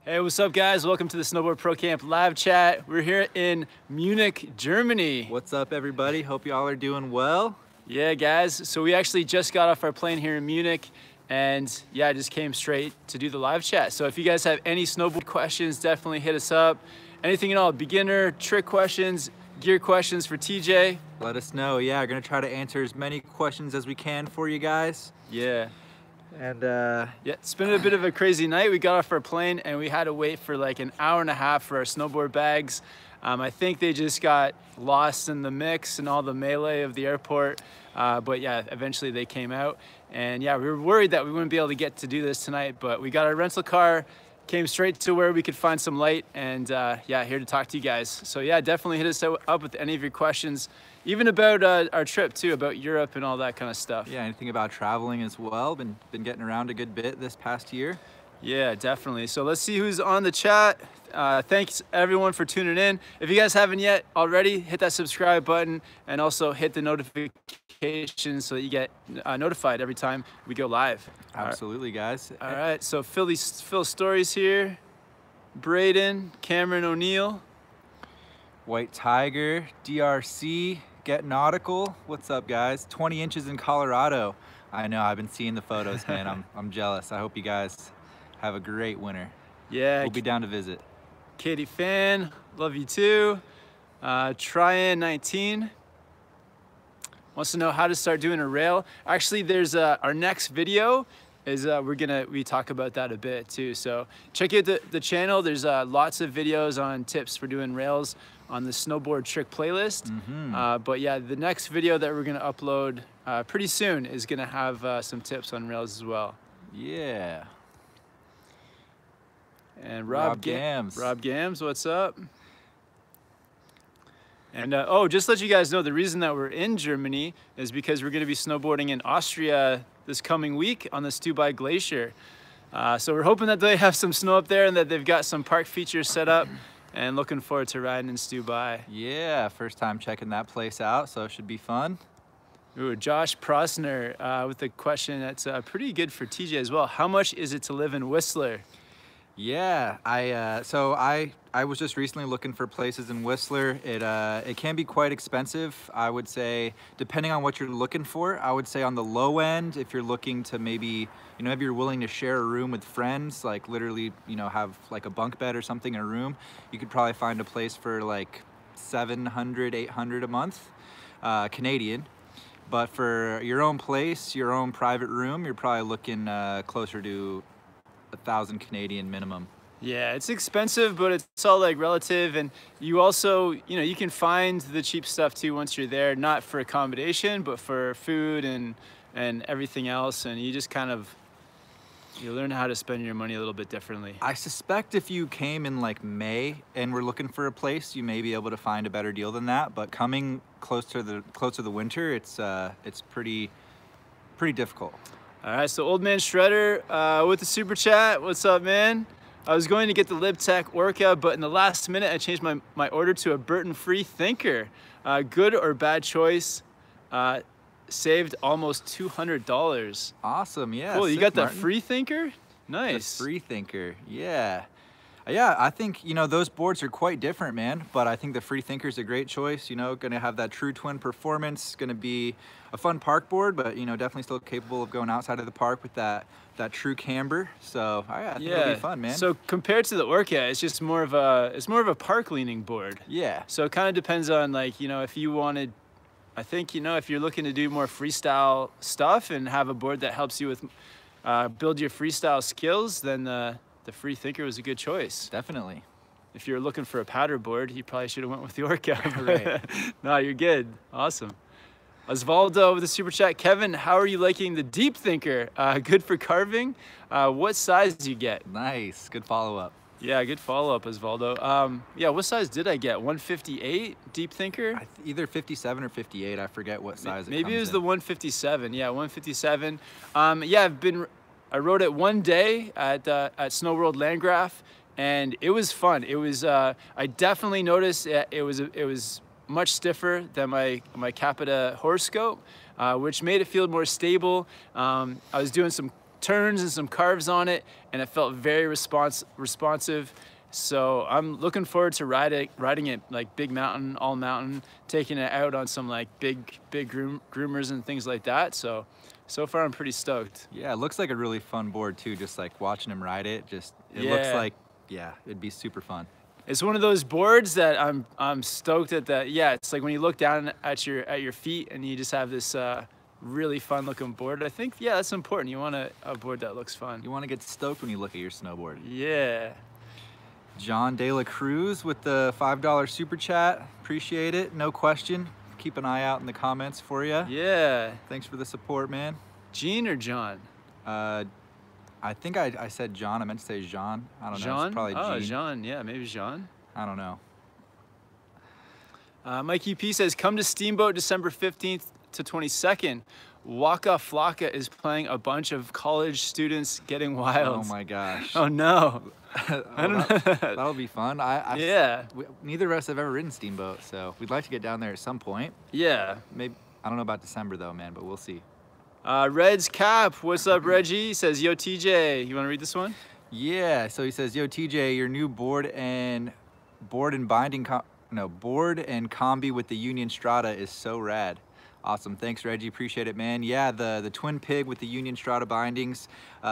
Hey, what's up guys? Welcome to the Snowboard Pro Camp live chat. We're here in Munich, Germany. What's up everybody? Hope y'all are doing well. Yeah guys, so we actually just got off our plane here in Munich and yeah, I just came straight to do the live chat. So if you guys have any snowboard questions, definitely hit us up. Anything at all, beginner, trick questions, gear questions for TJ. Let us know. Yeah, we're gonna try to answer as many questions as we can for you guys. Yeah. And yeah, it's been a bit of a crazy night. We got off our plane and we had to wait for like an hour and a half for our snowboard bags. I think they just got lost in the mix and all the melee of the airport. But yeah, eventually they came out. And yeah, we were worried that we wouldn't be able to get to do this tonight, but we got our rental car, came straight to where we could find some light, and yeah, here to talk to you guys. So yeah, definitely hit us up with any of your questions, even about our trip too, about Europe and all that kind of stuff. yeah, anything about traveling as well. Been getting around a good bit this past year. Yeah, definitely. So let's see who's on the chat. Thanks everyone for tuning in. If you guys haven't yet already, hit that subscribe button and also hit the notification so that you get notified every time we go live. Absolutely, guys. All right, so Phil Stories here, Braden, Cameron O'Neill. White Tiger, DRC, Get Nautical. What's up, guys? 20 inches in Colorado. I know, I've been seeing the photos, man. I'm jealous. I hope you guys have a great winter. Yeah. We'll be down to visit. Katie Fan, love you too. Tryan19 wants to know how to start doing a rail. Actually, there's our next video is we talk about that a bit too. So check out the channel. There's lots of videos on tips for doing rails on the snowboard trick playlist. But yeah, the next video that we're gonna upload pretty soon is gonna have some tips on rails as well. Yeah. And Rob Gams. Rob Gams, what's up? And oh, just to let you guys know, the reason that we're in Germany is because we're gonna be snowboarding in Austria this coming week on the Stubai Glacier. So we're hoping that they have some snow up there and that they've got some park features set up, and looking forward to riding in Stubai. Yeah, first time checking that place out, so it should be fun. Ooh, Josh Prosner with a question that's pretty good for TJ as well. How much is it to live in Whistler? Yeah, I was just recently looking for places in Whistler. It can be quite expensive. I would say, depending on what you're looking for, I would say on the low end, if you're looking to maybe, maybe you're willing to share a room with friends, like literally, have like a bunk bed or something in a room, you could probably find a place for like 700, 800 a month, Canadian. But for your own place, your own private room, you're probably looking closer to 1,000 Canadian minimum. Yeah, it's expensive, but it's all like relative, and you also, you can find the cheap stuff too once you're there, not for accommodation, but for food and everything else, and you just kind of, you learn how to spend your money a little bit differently. I suspect if you came in like May and were looking for a place, you may be able to find a better deal than that, but coming close to the winter, it's pretty difficult. All right, so Old Man Shredder with the super chat. What's up, man? I was going to get the LibTech Orca, but in the last minute, I changed my order to a Burton Free Thinker. Good or bad choice? Saved almost $200. Awesome, yeah. Cool, you got the Martin. Free Thinker? Nice. The Free Thinker, yeah. Yeah, I think, those boards are quite different, man, but I think the Free Thinker is a great choice, gonna have that true twin performance, gonna be a fun park board, but, definitely still capable of going outside of the park with that true camber. So, I think it'll be fun, man. So compared to the Orca, it's just more of a park leaning board. Yeah. So it kind of depends on like, if you wanted, I think, if you're looking to do more freestyle stuff and have a board that helps you with build your freestyle skills, then the Free Thinker was a good choice. Definitely. If you're looking for a powder board, you probably should have went with the Orca. Right. No, you're good. Awesome. Osvaldo with the super chat. Kevin, how are you liking the Deep Thinker? Good for carving. What size do you get? Nice. Good follow-up. Yeah, good follow-up, Osvaldo. Yeah, what size did I get? 158 Deep Thinker? Either 57 or 58. I forget what size Maybe it was in. the 157. Yeah, 157. Yeah, I rode it one day at Snow World Landgraf, and it was fun. It was I definitely noticed it was much stiffer than my Capita horoscope, which made it feel more stable. I was doing some turns and some carves on it, and it felt very responsive. So I'm looking forward to riding it like big mountain, all mountain, taking it out on some like big groomers and things like that. So far I'm pretty stoked. Yeah, it looks like a really fun board too. Just like watching him ride it, it Yeah. looks like, yeah, it'd be super fun. It's one of those boards that I'm stoked at. That yeah, it's like when you look down at your feet and you just have this really fun looking board. I think yeah, that's important. You want a board that looks fun. You want to get stoked when you look at your snowboard. Yeah. John De La Cruz with the $5 super chat. Appreciate it. No question. Keep an eye out in the comments for you. Yeah. Thanks for the support, man. Gene or John? I think I said John. I meant to say Jean. I don't know. Jean? It's probably Oh, Gene. Jean. Yeah, maybe Jean. I don't know. Mikey P says, come to Steamboat December 15th to 22nd. Waka Flocka is playing a bunch of college students getting wild. Oh my gosh. Oh no. That'll be fun. Yeah. Neither of us have ever ridden Steamboat, so we'd like to get down there at some point. Yeah. Maybe, I don't know about December though, man, but we'll see. Red's Cap, what's up, Reggie? He says, yo, TJ, you want to read this one? Yeah, so he says, yo, TJ, your new board and combi with the Union Strata is so rad. Awesome, thanks Reggie, appreciate it, man. Yeah, the Twin Pig with the Union Strata bindings,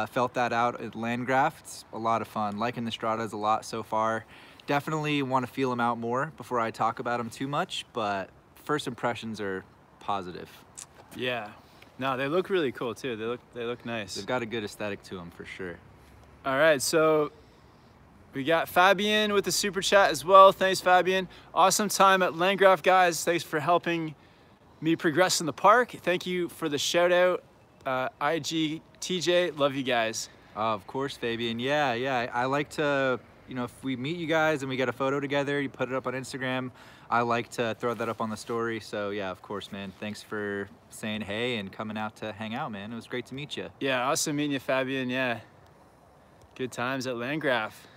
felt that out at Landgraf. It's a lot of fun, liking the Stratas a lot so far. Definitely want to feel them out more before I talk about them too much, but first impressions are positive. Yeah. No, they look really cool too. They look nice. They've got a good aesthetic to them for sure. All right, so we got Fabian with the super chat as well. Thanks, Fabian. Awesome time at Landgraf, guys. Thanks for helping me progress in the park. Thank you for the shout out. IG TJ, love you guys. Of course, Fabian. Yeah. I like to, you know, if we meet you guys and we get a photo together, you put it up on Instagram. I like to throw that up on the story. So yeah, of course, man. Thanks for saying hey and coming out to hang out, man. It was great to meet you. Yeah, awesome meeting you, Fabian. Yeah, good times at Landgraf.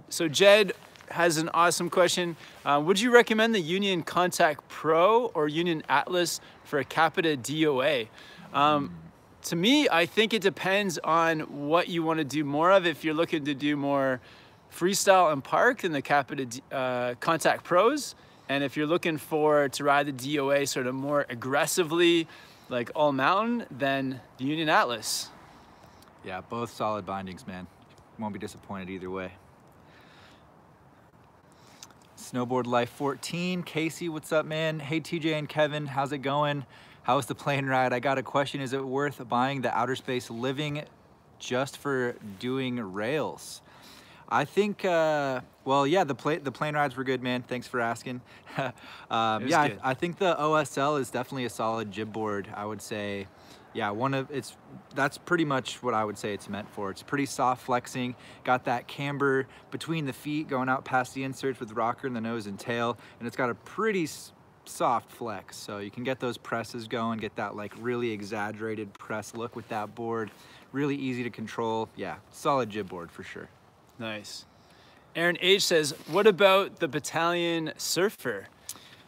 So Jed has an awesome question. Would you recommend the Union Contact Pro or Union Atlas for a Capita DOA? To me, I think it depends on what you want to do more of. If you're looking to do more freestyle and park, then the Capita Contact Pros. And if you're looking to ride the DOA sort of more aggressively, like all mountain, then the Union Atlas. Yeah, both solid bindings, man. Won't be disappointed either way. Snowboard Life 14, Casey, what's up, man? Hey, TJ and Kevin, how's it going? How's the plane ride? I got a question. Is it worth buying the Outer Space Living just for doing rails? I think, well, yeah, the plane rides were good, man. Thanks for asking. Yeah, I think the OSL is definitely a solid jib board, I would say. Yeah, that's pretty much what I would say it's meant for. It's pretty soft flexing, got that camber between the feet going out past the inserts with rocker in the nose and tail, and it's got a pretty soft flex. So you can get those presses going, get that like really exaggerated press look with that board. Really easy to control. Yeah, solid jib board for sure. Nice. Aaron H says, what about the Battalion Surfer?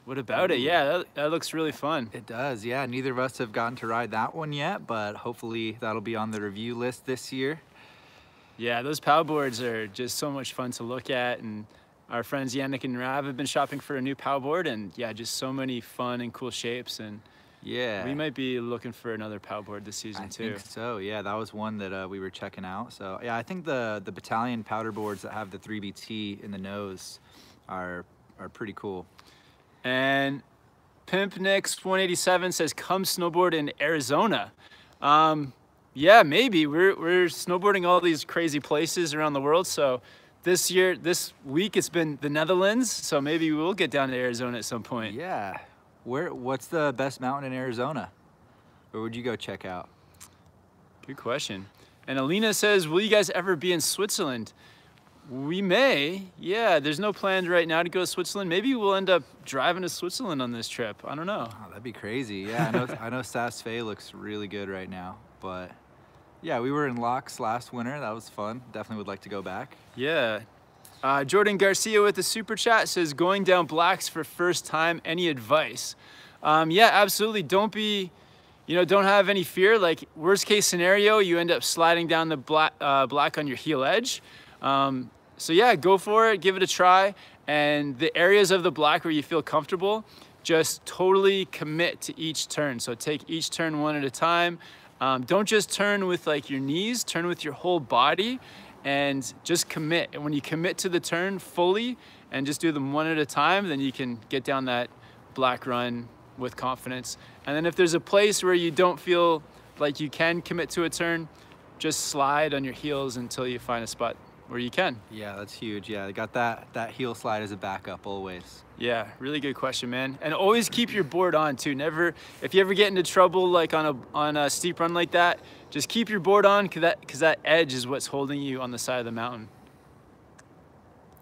What about it? Yeah, that looks really fun. It does, yeah. Neither of us have gotten to ride that one yet, but hopefully that'll be on the review list this year. Yeah, those POW boards are just so much fun to look at, and our friends Yannick and Rav have been shopping for a new POW board, and yeah, just so many fun and cool shapes, and yeah, we might be looking for another POW board this season too. I think so, yeah. That was one that we were checking out. So yeah, I think the Battalion powder boards that have the 3BT in the nose are pretty cool. And Pimp Nix 187 says, come snowboard in Arizona. Yeah, maybe. We're snowboarding all these crazy places around the world. So this week it's been the Netherlands. So maybe we'll get down to Arizona at some point. Yeah. What's the best mountain in Arizona? Where would you go check out? Good question. And Alina says, will you guys ever be in Switzerland? We may. Yeah, there's no plans right now to go to Switzerland. Maybe we'll end up driving to Switzerland on this trip. I don't know. Oh, that'd be crazy. Yeah, I know Saas Fee looks really good right now. But yeah, we were in Locks last winter. That was fun. Definitely would like to go back. Yeah. Jordan Garcia with the super chat says, going down blacks for first time, any advice? Yeah, absolutely. Don't be you know, don't have any fear. Like worst case scenario, you end up sliding down the black on your heel edge. So yeah, go for it, give it a try. And the areas of the black where you feel comfortable, just totally commit to each turn. So take each turn one at a time. Don't just turn with like your knees, turn with your whole body and just commit. And when you commit to the turn fully and just do them one at a time, then you can get down that black run with confidence. And then if there's a place where you don't feel like you can commit to a turn, just slide on your heels until you find a spot where you can. Yeah, that's huge. Yeah, I got that heel slide as a backup always. Yeah, really good question, man. And always keep your board on too. Never, if you ever get into trouble like on a steep run like that, just keep your board on because that edge is what's holding you on the side of the mountain.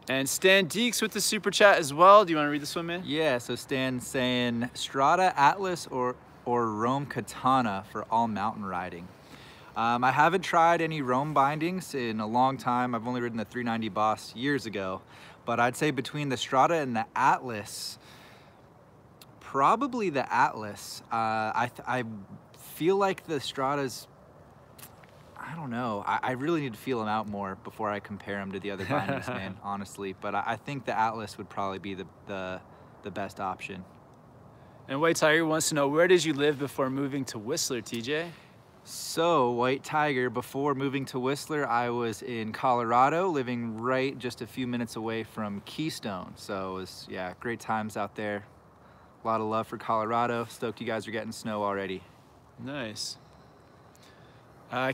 And Stan Deeks with the super chat as well. Do you want to read this one, man? Yeah, so Stan's saying Strata Atlas or Rome Katana for all mountain riding. I haven't tried any Rome bindings in a long time. I've only ridden the 390 Boss years ago, but I'd say between the Strata and the Atlas, probably the Atlas. I feel like the Stratas, I don't know. I really need to feel them out more before I compare them to the other bindings, man, honestly. But I think the Atlas would probably be the best option. And White Tiger wants to know, where did you live before moving to Whistler, TJ? So, White Tiger, before moving to Whistler, I was in Colorado, living right just a few minutes away from Keystone. So it was, yeah, great times out there. A lot of love for Colorado. Stoked you guys are getting snow already. Nice.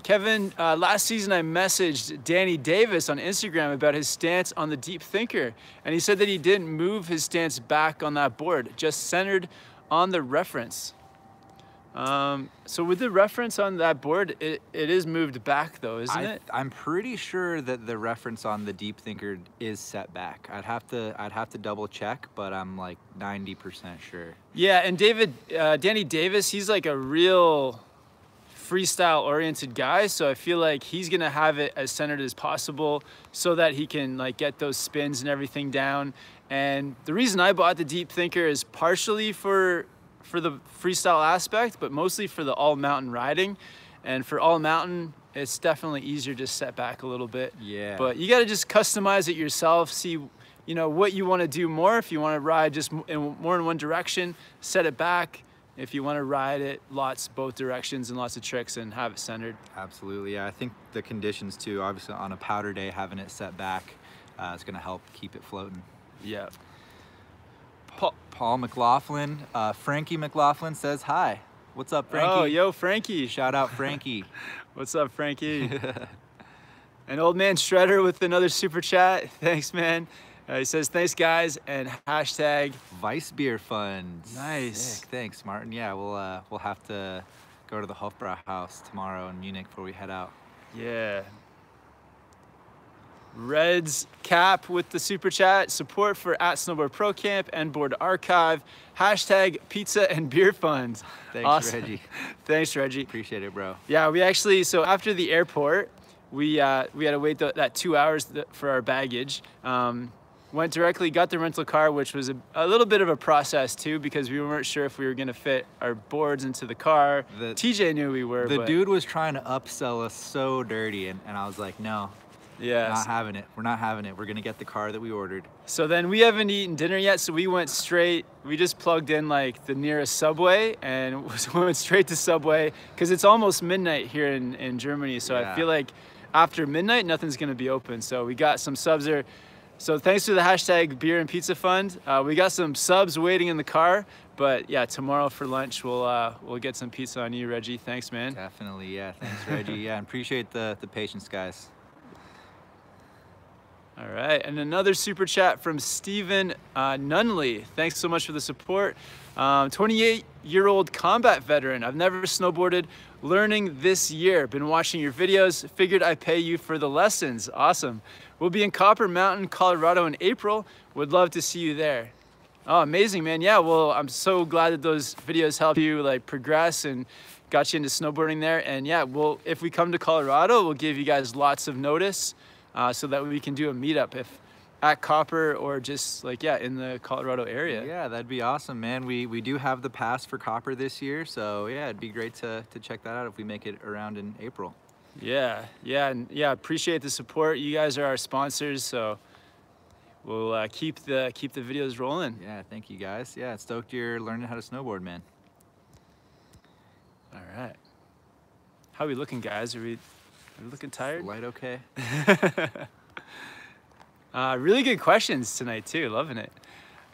Kevin, last season I messaged Danny Davis on Instagram about his stance on the Deep Thinker, and he said that he didn't move his stance back on that board, just centered on the reference. So with the reference on that board, it is moved back though, isn't it? I'm pretty sure that the reference on the Deep Thinker is set back. I'd have to double check, but I'm like 90% sure. Yeah, and Danny Davis, he's like a real freestyle oriented guy, so I feel like he's gonna have it as centered as possible so that he can like get those spins and everything down. And the reason I bought the Deep Thinker is partially for the freestyle aspect, but mostly for the all mountain riding. And for all mountain, it's definitely easier to set back a little bit. Yeah. But you got to just customize it yourself. See, you know, what you want to do more. If you want to ride just more in one direction, set it back. If you want to ride it both directions and lots of tricks and have it centered. Absolutely. Yeah, I think the conditions too. Obviously, on a powder day, having it set back is going to help keep it floating. Yeah. Paul McLaughlin, Frankie McLaughlin says hi. What's up, Frankie? Oh, yo, Frankie. Shout out, Frankie. What's up, Frankie? And Old Man Shredder with another super chat. Thanks, man. He says, thanks, guys, and hashtag Vice Beer Funds. Nice. Sick. Thanks, Martin. Yeah, we'll have to go to the Hofbrauhaus tomorrow in Munich before we head out. Yeah. Reds Cap with the super chat. Support for @Snowboard Pro Camp and Board Archive. Hashtag Pizza and Beer Funds. Thanks, awesome. Reggie. Thanks, Reggie. Appreciate it, bro. Yeah, we actually, so after the airport, we had to wait that 2 hours for our baggage. Went directly, got the rental car, which was a little bit of a process too, because we weren't sure if we were gonna fit our boards into the car. TJ knew we were. The dude was trying to upsell us so dirty, and I was like, no. Yeah. Not having it. We're not having it. We're gonna get the car that we ordered. So then we haven't eaten dinner yet, so we went straight. We just plugged in like the nearest Subway and went straight to Subway because it's almost midnight here in Germany. So yeah. I feel like after midnight, nothing's gonna be open. So we got some subs there. So thanks to the hashtag Beer and Pizza Fund, we got some subs waiting in the car. But yeah, tomorrow for lunch we'll get some pizza on you, Reggie. Thanks, man. Definitely, yeah. Thanks, Reggie. Yeah, and appreciate the patience, guys. All right, and another super chat from Stephen Nunley. Thanks so much for the support. 28-year-old combat veteran. I've never snowboarded, learning this year. Been watching your videos, figured I'd pay you for the lessons. Awesome. We'll be in Copper Mountain, Colorado in April. Would love to see you there. Oh, amazing, man. Yeah, well, I'm so glad that those videos help you like progress and got you into snowboarding there. And yeah, if we come to Colorado, we'll give you guys lots of notice. So that we can do a meetup at Copper or just like, yeah, in the Colorado area. Yeah, that'd be awesome, man. We do have the pass for Copper this year, so yeah, it'd be great to check that out if we make it around in April. Yeah, and appreciate the support. You guys are our sponsors, so we'll keep the videos rolling. Yeah, thank you guys. Yeah, stoked you're learning how to snowboard, man. All right. How are we looking, guys? Are we looking tired? Light okay? Really good questions tonight too, loving it.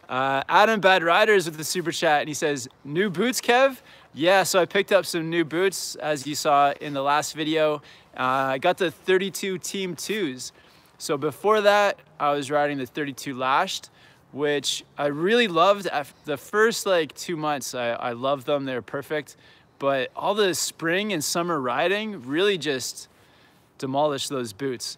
Adam Bad Riders with the super chat, and he says, new boots, Kev? Yeah, so I picked up some new boots, as you saw in the last video. I got the 32 Team 2s. So before that, I was riding the 32 lashed, which I really loved. The first like 2 months, I loved them, they were perfect. But all the spring and summer riding really just demolished those boots.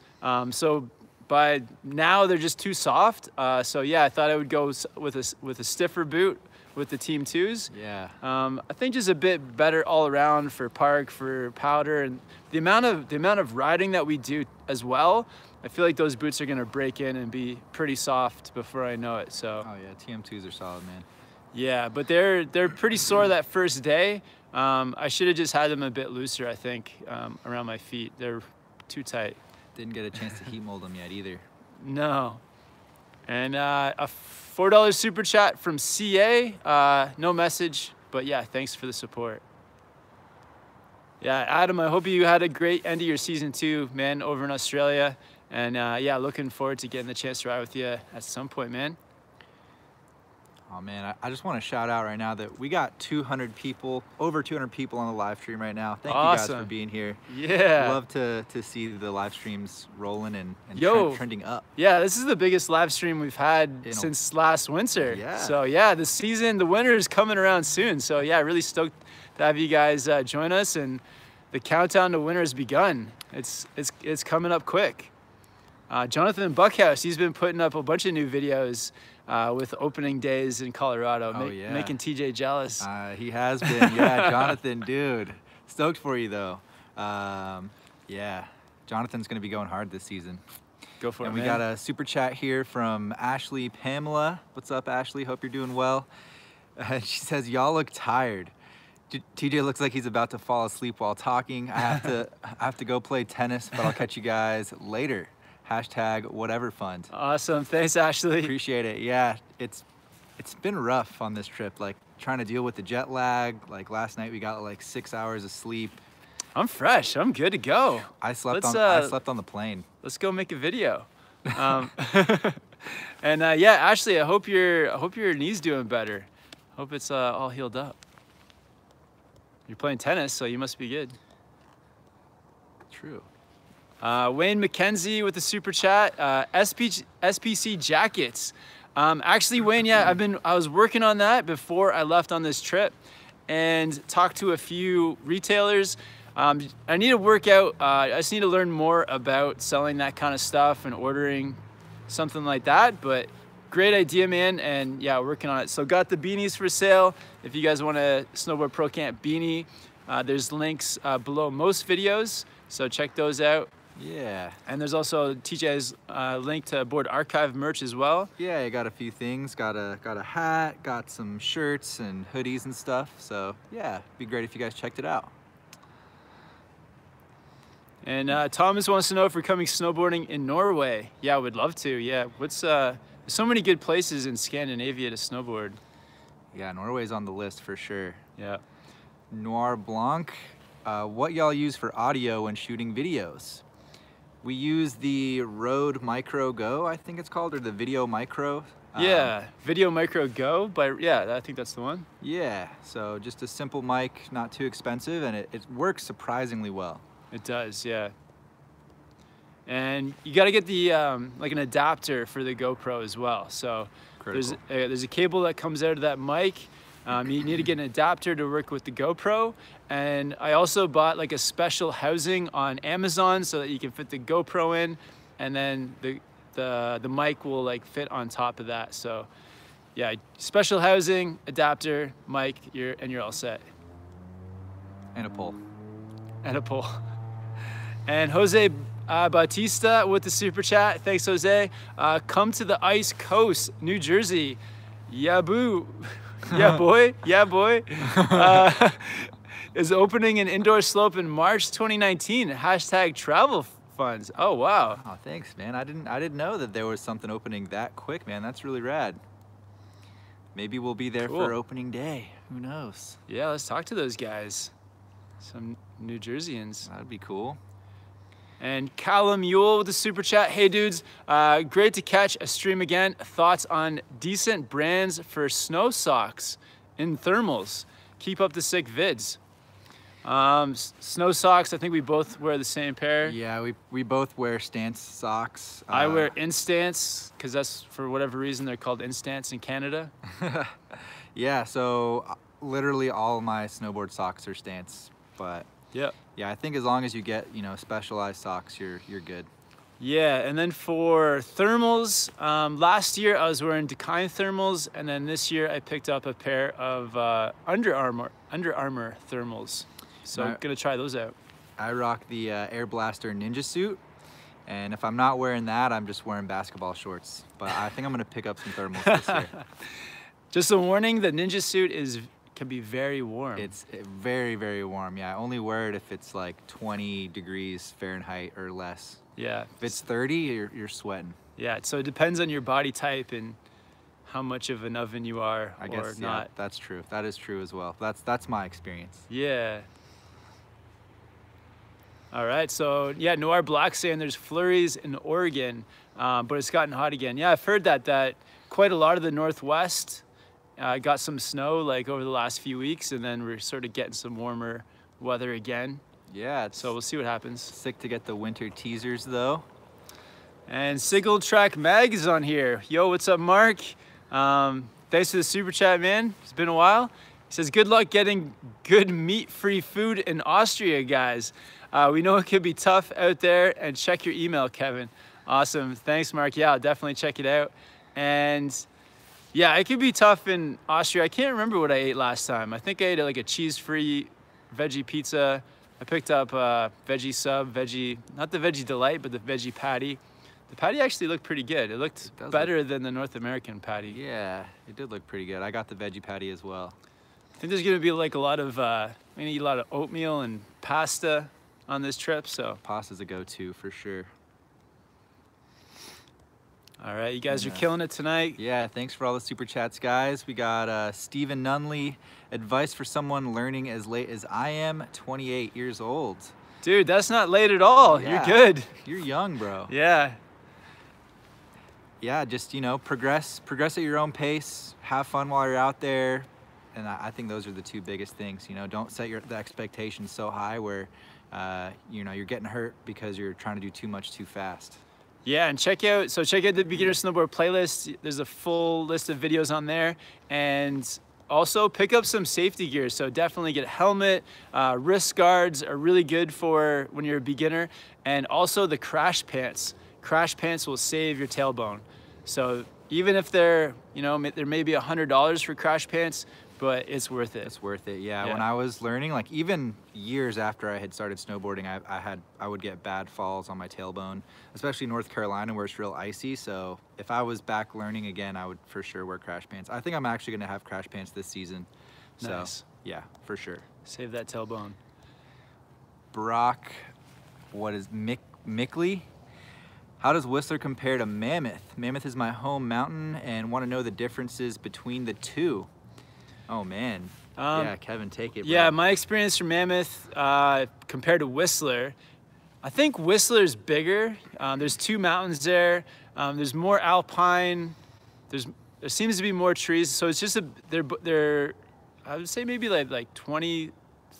So by now they're just too soft. So yeah, I thought I would go with a stiffer boot with the Team 2s. Yeah. I think just a bit better all around for park, for powder, and the amount of riding that we do as well. I feel like those boots are gonna break in and be pretty soft before I know it. So. Oh yeah, TM2s are solid, man. Yeah, but they're pretty sore that first day. I should have just had them a bit looser, I think, around my feet. They're too tight. Didn't get a chance to heat mold them yet either. No. And a $4 super chat from CA. No message, but yeah, thanks for the support. Yeah, Adam, I hope you had a great end of your season too, man, over in Australia. And yeah, looking forward to getting the chance to ride with you at some point, man. Oh man, I just want to shout out right now that we got 200 people, over 200 people on the live stream right now. Thank you guys for being here. Yeah. Love to see the live streams rolling and trending up. Yeah, this is the biggest live stream we've had since last winter. Yeah. So yeah, the winter is coming around soon. So yeah, really stoked to have you guys join us, and the countdown to winter has begun. It's coming up quick. Jonathan Buckhouse, he's been putting up a bunch of new videos with opening days in Colorado, making TJ jealous. He has been, yeah. Jonathan, dude, stoked for you though. Yeah, Jonathan's gonna be going hard this season. Go for it, man. And we got a super chat here from Ashley Pamela. What's up, Ashley? Hope you're doing well. She says, y'all look tired. TJ looks like he's about to fall asleep while talking. I have to go play tennis, but I'll catch you guys later. Hashtag whatever fund. Awesome, thanks Ashley. Appreciate it. Yeah, it's been rough on this trip, like trying to deal with the jet lag. Like last night we got like 6 hours of sleep. I'm fresh, I'm good to go. I slept on the plane. Let's go make a video. And yeah, Ashley, I hope your knee's doing better. Hope it's all healed up. You're playing tennis, so you must be good. True. Wayne McKenzie with the super chat. SPC jackets. Actually, Wayne, yeah, I was working on that before I left on this trip, and talked to a few retailers. I need to work out. I just need to learn more about selling that kind of stuff and ordering something like that. But great idea, man, and yeah, working on it. So got the beanies for sale. If you guys want a Snowboard Pro Camp beanie, there's links below most videos, so check those out. Yeah. And there's also TJ's link to Board Archive merch as well. Yeah, I got a few things. Got a hat, got some shirts and hoodies and stuff. So yeah, it'd be great if you guys checked it out. And Thomas wants to know if we're coming snowboarding in Norway. Yeah, I would love to. Yeah, what's there's so many good places in Scandinavia to snowboard. Yeah, Norway's on the list for sure. Yeah. Noir Blanc, what y'all use for audio when shooting videos? We use the Rode Micro Go, I think it's called, or the Video Micro. Yeah, Video Micro Go, but yeah, I think that's the one. Yeah, so just a simple mic, not too expensive, and it works surprisingly well. It does, yeah. And you got to get the like an adapter for the GoPro as well. So there's a cable that comes out of that mic. You need to get an adapter to work with the GoPro. And I also bought like a special housing on Amazon so that you can fit the GoPro in, and then the mic will like fit on top of that. So yeah, special housing, adapter, mic, you're all set. And a pole. And a pole. And Jose Bautista with the super chat. Thanks, Jose. Come to the Ice Coast, New Jersey. Yeah, boo. Yeah, boy. Yeah, boy. Is opening an indoor slope in March 2019. Hashtag travel funds. Oh, wow. Oh, thanks, man. I didn't know that there was something opening that quick, man. That's really rad. Maybe we'll be there for opening day. Who knows? Yeah, let's talk to those guys. Some New Jerseyans. That'd be cool. And Callum Yule with the super chat. Hey dudes, great to catch a stream again. Thoughts on decent brands for snow socks in thermals? Keep up the sick vids. Snow socks, I think we both wear the same pair. Yeah, we both wear Stance socks. I wear Instans, because that's, for whatever reason, they're called Instans in Canada. Yeah, so literally all my snowboard socks are Stance, but yeah, I think as long as you get, you know, specialized socks, you're good. Yeah, and then for thermals, last year I was wearing Dakine thermals, and then this year I picked up a pair of Under Armour thermals. So I'm gonna try those out. I rock the Air Blaster Ninja suit, and if I'm not wearing that, I'm just wearing basketball shorts. But I think I'm gonna pick up some thermals this year. Just a warning, the Ninja suit can be very warm. It's very, very warm. Yeah, I only wear it if it's like 20 degrees Fahrenheit or less. Yeah. If it's 30, you're sweating. Yeah, so it depends on your body type and how much of an oven you are I guess, not. Yeah, that's true. That is true as well. That's my experience. Yeah. All right, so yeah, Noir Black saying there's flurries in Oregon, but it's gotten hot again. Yeah, I've heard that quite a lot of the Northwest got some snow like over the last few weeks, and then we're sort of getting some warmer weather again. Yeah, so we'll see what happens. Sick to get the winter teasers though. And Single Track Mag is on here. Yo, what's up, Mark? Thanks for the super chat, man. It's been a while. He says, good luck getting good meat-free food in Austria, guys. We know it could be tough out there, and check your email, Kevin. Awesome, thanks, Mark. Yeah, I'll definitely check it out. And yeah, it could be tough in Austria. I can't remember what I ate last time. I think I ate like a cheese-free veggie pizza. I picked up veggie sub, not the veggie delight, but the veggie patty. The patty actually looked pretty good. It looked better than the North American patty. Yeah, it did look pretty good. I got the veggie patty as well. I think there's gonna be like a lot of, we're gonna eat a lot of oatmeal and pasta on this trip, so. Pasta's a go-to for sure. All right, you guys are killing it tonight. Yeah, thanks for all the super chats, guys. We got Stephen Nunley, advice for someone learning as late as I am, 28 years old. Dude, that's not late at all. Yeah. You're good. You're young, bro. Yeah. Yeah, just, you know, progress at your own pace, have fun while you're out there. And I think those are the two biggest things. You know, don't set the expectations so high where, you know, you're getting hurt because you're trying to do too much too fast. Yeah, and check out the Beginner Snowboard playlist. There's a full list of videos on there. And also pick up some safety gear. So definitely get a helmet. Wrist guards are really good for when you're a beginner. And also the crash pants. Crash pants will save your tailbone. So even if they're, you know, there may be $100 for crash pants, but it's worth it. It's worth it, yeah. When I was learning, like even years after I had started snowboarding, I would get bad falls on my tailbone, especially in North Carolina where it's real icy. So if I was back learning again, I would for sure wear crash pants. I think I'm actually gonna have crash pants this season. Nice. So yeah, for sure. Save that tailbone. Brock, what is Mickley? How does Whistler compare to Mammoth? Mammoth is my home mountain and want to know the differences between the two. Oh man, yeah, Kevin, take it, bro. Yeah, my experience from Mammoth compared to Whistler, I think Whistler's bigger. There's two mountains there. There's more alpine. There seems to be more trees. So it's just they're I would say maybe like 25%,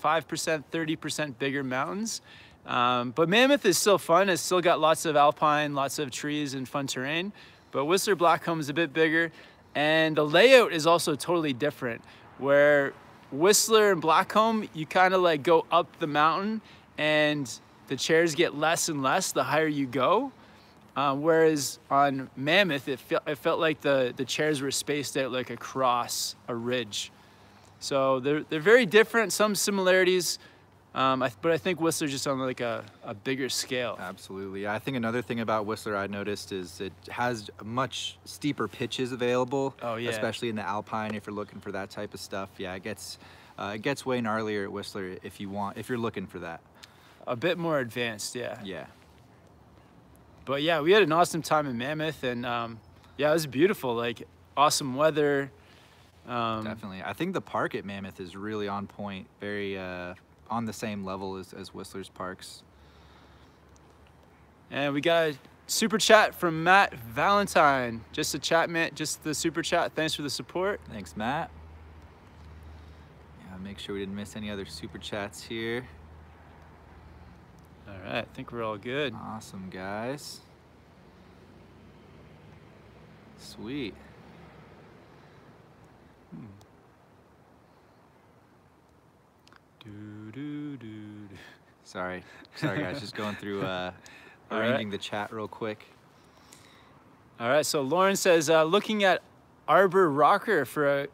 30% bigger mountains. But Mammoth is still fun. It's still got lots of alpine, lots of trees and fun terrain. But Whistler Blackcomb is a bit bigger. And the layout is also totally different, where Whistler and Blackcomb, you kind of like go up the mountain and the chairs get less and less the higher you go. Whereas on Mammoth, it felt like the chairs were spaced out like across a ridge. So they're very different, some similarities. But I think Whistler just on like a bigger scale. Absolutely. I think another thing about Whistler I noticed is it has much steeper pitches available. Oh, yeah. Especially in the Alpine, if you're looking for that type of stuff. Yeah, it gets way gnarlier at Whistler if you're looking for that. A bit more advanced, yeah. Yeah. But yeah, we had an awesome time in Mammoth, and yeah, it was beautiful. Like awesome weather. Definitely. I think the park at Mammoth is really on point. Very on the same level as Whistler's parks. And we got a super chat from Matt Valentine. Just a chat, man. Just the super chat. Thanks for the support. Thanks, Matt. Yeah, make sure we didn't miss any other super chats here. All right, I think we're all good. Awesome, guys. Sweet. Sorry guys, just going through arranging the chat real quick. All right, so Lauren says, looking at Arbor Rocker for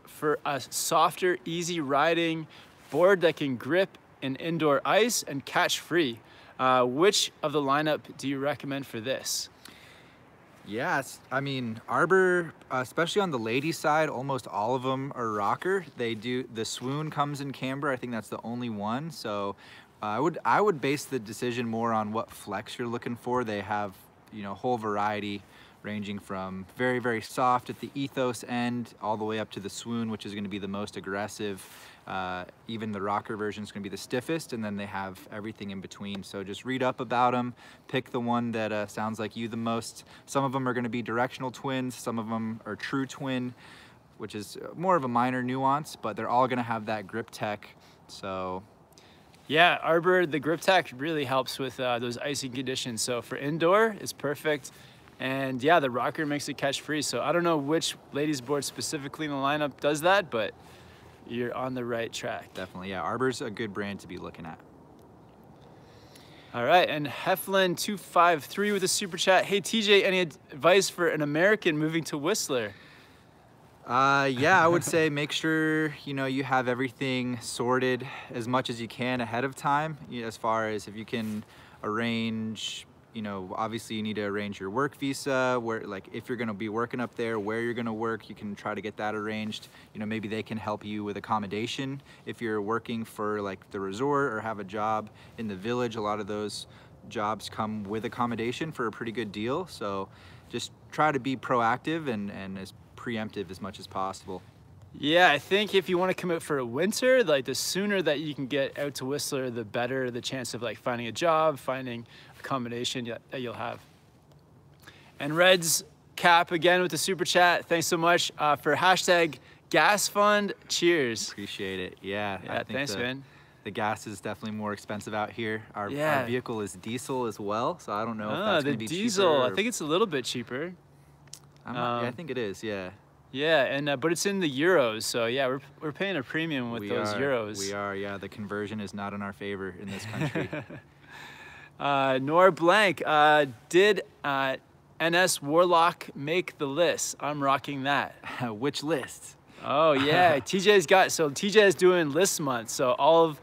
a softer, easy riding board that can grip in indoor ice and catch free. Which of the lineup do you recommend for this? Yes, I mean, Arbor, especially on the ladies side, almost all of them are rocker. The Swoon comes in camber. I think that's the only one. So I would base the decision more on what flex you're looking for. They have, a whole variety ranging from very, very soft at the Ethos end all the way up to the Swoon, which is going to be the most aggressive. Even the rocker version is going to be the stiffest, and then they have everything in between. So just read up about them, pick the one that sounds like you the most. Some of them are going to be directional twins, some of them are true twin, which is more of a minor nuance, but they're all going to have that grip tech. So yeah, Arbor, the grip tech really helps with those icing conditions. So for indoor, it's perfect. And yeah, the rocker makes it catch free. So I don't know which ladies board specifically in the lineup does that, but you're on the right track. Definitely, yeah. Arbor's a good brand to be looking at. All right, and Heflin253 with a super chat. Hey TJ, any advice for an American moving to Whistler? Yeah, I would say make sure you have everything sorted as much as you can ahead of time. As far as if you can arrange. Obviously you need to arrange your work visa, if you're going to be working up there, where you're going to work, you can try to get that arranged. Maybe they can help you with accommodation if you're working for like the resort or have a job in the village. A lot of those jobs come with accommodation for a pretty good deal. So just try to be proactive and as preemptive as much as possible. Yeah, I think if you want to commit for a winter, like the sooner that you can get out to Whistler, the better the chance of like finding a job, finding accommodation that you'll have. And Red's Cap again with the super chat. Thanks so much for hashtag gas fund. Cheers. Appreciate it. Yeah, I think thanks, man. The gas is definitely more expensive out here. Our vehicle is diesel as well, so I don't know if that's going to be diesel. cheaper. I think it's a little bit cheaper. Yeah, I think it is. Yeah. Yeah, and but it's in the euros, so yeah, we're paying a premium with those euros. We are, yeah. The conversion is not in our favor in this country. Nor Blank, did NS Warlock make the list? I'm rocking that. Which list? Oh yeah, TJ is doing list month, so